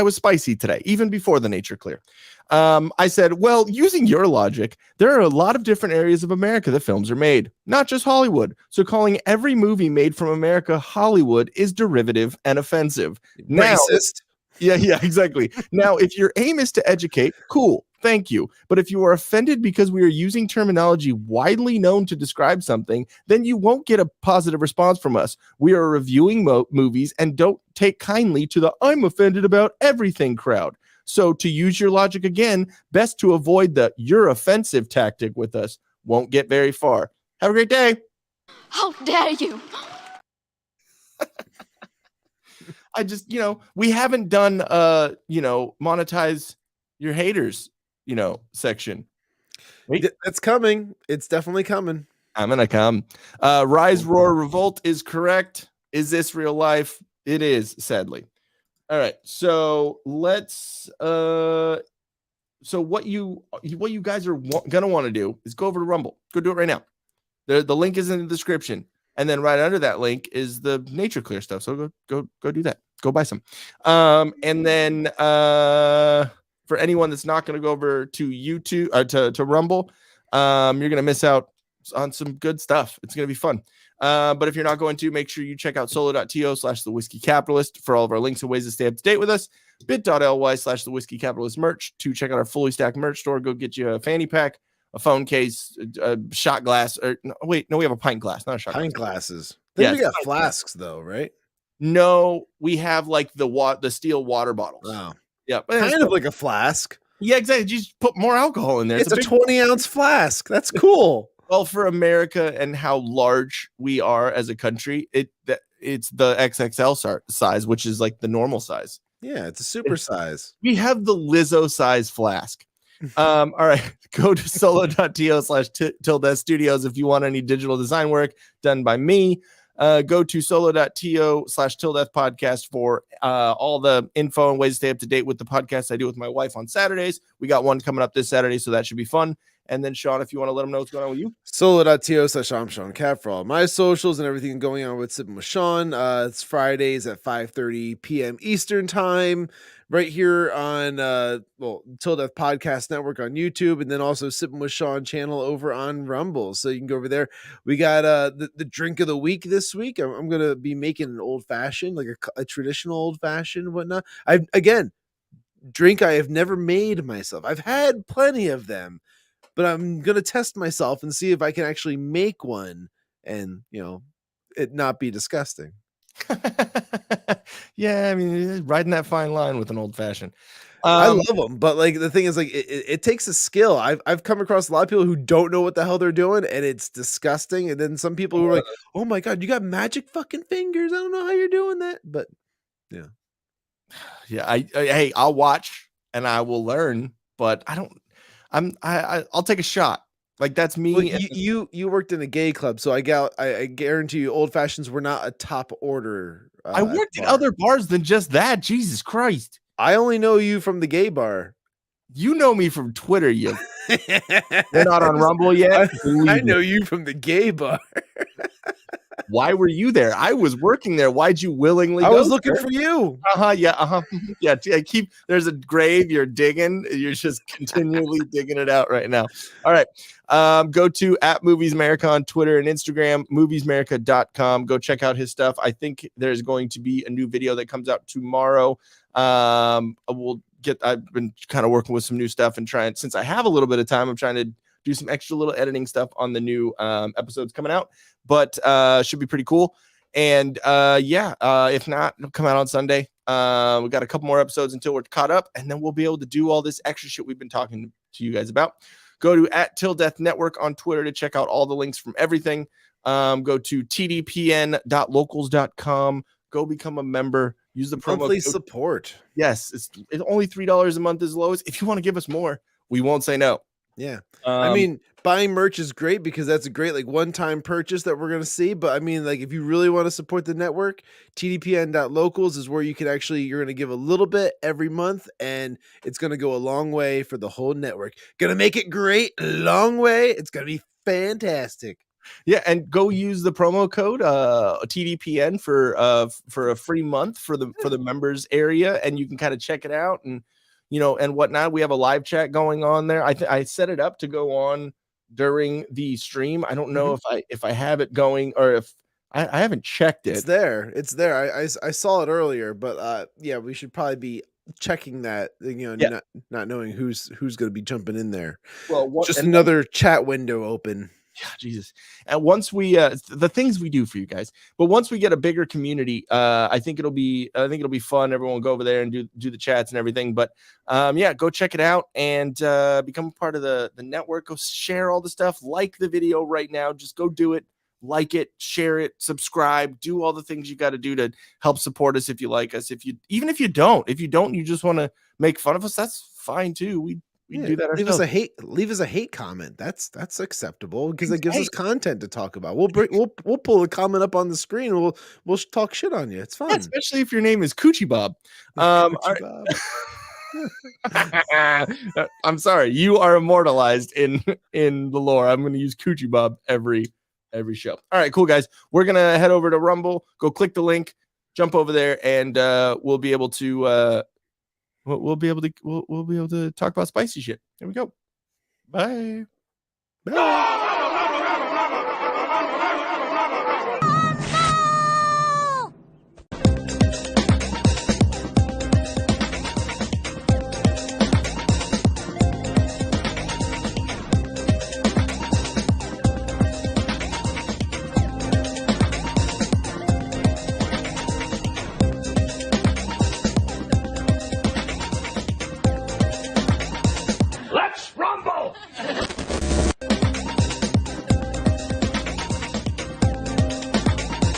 was spicy today, even before the Nature Clear. I said, well, using your logic, there are a lot of different areas of America that films are made, not just Hollywood. So calling every movie made from America Hollywood is derivative and offensive. Now, racist. Yeah, exactly. Now, if your aim is to educate, cool, thank you. But if you are offended because we are using terminology widely known to describe something, then you won't get a positive response from us. We are reviewing movies and don't take kindly to the I'm offended about everything crowd. So to use your logic again, best to avoid the you're offensive tactic with us. Won't get very far. Have a great day. How dare you? I just, we haven't done, monetize your haters, section. Wait. That's coming. It's definitely coming. I'm going to come. Rise, Roar, Revolt is correct. Is this real life? It is, sadly. All right. So let's, so what you guys are going to want to do is go over to Rumble. Go do it right now. The link is in the description. And then right under that link is the Nature Clear stuff. So go do that. Go buy some. And then for anyone that's not going to go over to YouTube or to Rumble, you're going to miss out on some good stuff. It's going to be fun. But if you're not going to, make sure you check out solo.to/thewhiskeycapitalist for all of our links and ways to stay up to date with us. bit.ly/thewhiskeycapitalist merch to check out our fully stacked merch store. Go get you a fanny pack, a phone case, a shot glass, or we have a pint glass, not a shot pint glass. Glasses. Then we got flasks though, right? No, we have like the steel water bottles. Wow. Yeah, kind of like a flask. Yeah, exactly. You just put more alcohol in there. It's a 20-ounce flask. That's cool. Well, for America and how large we are as a country, it's the XXL size, which is like the normal size. Yeah, it's a super size. We have the Lizzo size flask. All right, go to solo.to/tildeathstudios if you want any digital design work done by me. Go to solo.to/tildeath podcast for all the info and ways to stay up to date with the podcast I do with my wife on Saturdays. We got one coming up this Saturday, so that should be fun. And then, Shawn, if you want to let them know what's going on with you. Solo.to/I'm Shawn Cav for all my socials and everything going on with Sippin with Shawn. It's Fridays at 5:30 p.m. Eastern time, right here on Til Death Podcast Network on YouTube, and then also Sippin with Shawn channel over on Rumble. So you can go over there. We got the drink of the week this week. I'm going to be making an old fashioned, like a traditional old fashioned, whatnot. Drink I have never made myself. I've had plenty of them, but I'm going to test myself and see if I can actually make one and, it not be disgusting. Yeah, I mean, riding that fine line with an old fashioned. I love them, but like the thing is, like it takes a skill. I've come across a lot of people who don't know what the hell they're doing, and it's disgusting. And then some people who are like, "Oh my god, you got magic fucking fingers! I don't know how you're doing that." But yeah, hey, I'll watch and I will learn, but I'll take a shot. Like that's me. Well, you worked in a gay club, so I guarantee you, old fashions were not a top order. I worked at other bars than just that. Jesus Christ! I only know you from the gay bar. You know me from Twitter. They're not on Rumble yet. I know you from the gay bar. Why were you there? I was working there. Why'd you willingly I go was looking there? for you. Yeah. There's a grave you're digging. You're just continually digging it out right now. All right. Go to @MoviesAmerica on Twitter and Instagram, moviesmerica.com. Go check out his stuff. I think there's going to be a new video that comes out tomorrow. I've been kind of working with some new stuff and since I have a little bit of time, I'm trying to do some extra little editing stuff on the new episodes coming out, but should be pretty cool. And if not, it'll come out on Sunday. We got a couple more episodes until we're caught up, and then we'll be able to do all this extra shit we've been talking to you guys about. Go to @TilDeath Network on Twitter to check out all the links from everything. Go to tdpn.locals.com. Go become a member. Use the promo monthly code. Support. Yes, it's only $3 a month is lowest. If you want to give us more, we won't say no. Yeah. I mean, buying merch is great because that's a great like one-time purchase that we're going to see. But I mean, like if you really want to support the network, tdpn.locals is where you're going to give a little bit every month, and it's going to go a long way for the whole network. Going to make it great, a long way. It's going to be fantastic. Yeah, and go use the promo code TDPN for a free month for the members area, and you can kind of check it out and and whatnot. We have a live chat going on there. I set it up to go on during the stream. I don't know if I have it going or if I haven't checked it. It's there. I saw it earlier, but yeah, we should probably be checking that. Not knowing who's going to be jumping in there. Well, just another chat window open. Yeah, Jesus. And once we the things we do for you guys, but once we get a bigger community, I think it'll be fun. Everyone will go over there and do the chats and everything. But yeah, go check it out and become a part of the network. Go share all the stuff. Like the video right now. Just go do it. Like it, share it, subscribe, do all the things you got to do to help support us if you like us. If you don't, you just want to make fun of us, that's fine too. We do that ourselves. Leave us a hate comment. That's acceptable because it gives us content to talk about. We'll pull a comment up on the screen and we'll talk shit on you. It's fun. Yeah, especially if your name is Coochie Bob. Coochie Bob. I'm sorry, you are immortalized in the lore. I'm going to use Coochie Bob every show. All right, cool guys. We're going to head over to Rumble, go click the link, jump over there, and we'll be able to we'll be able to talk about spicy shit. Here we go. Bye.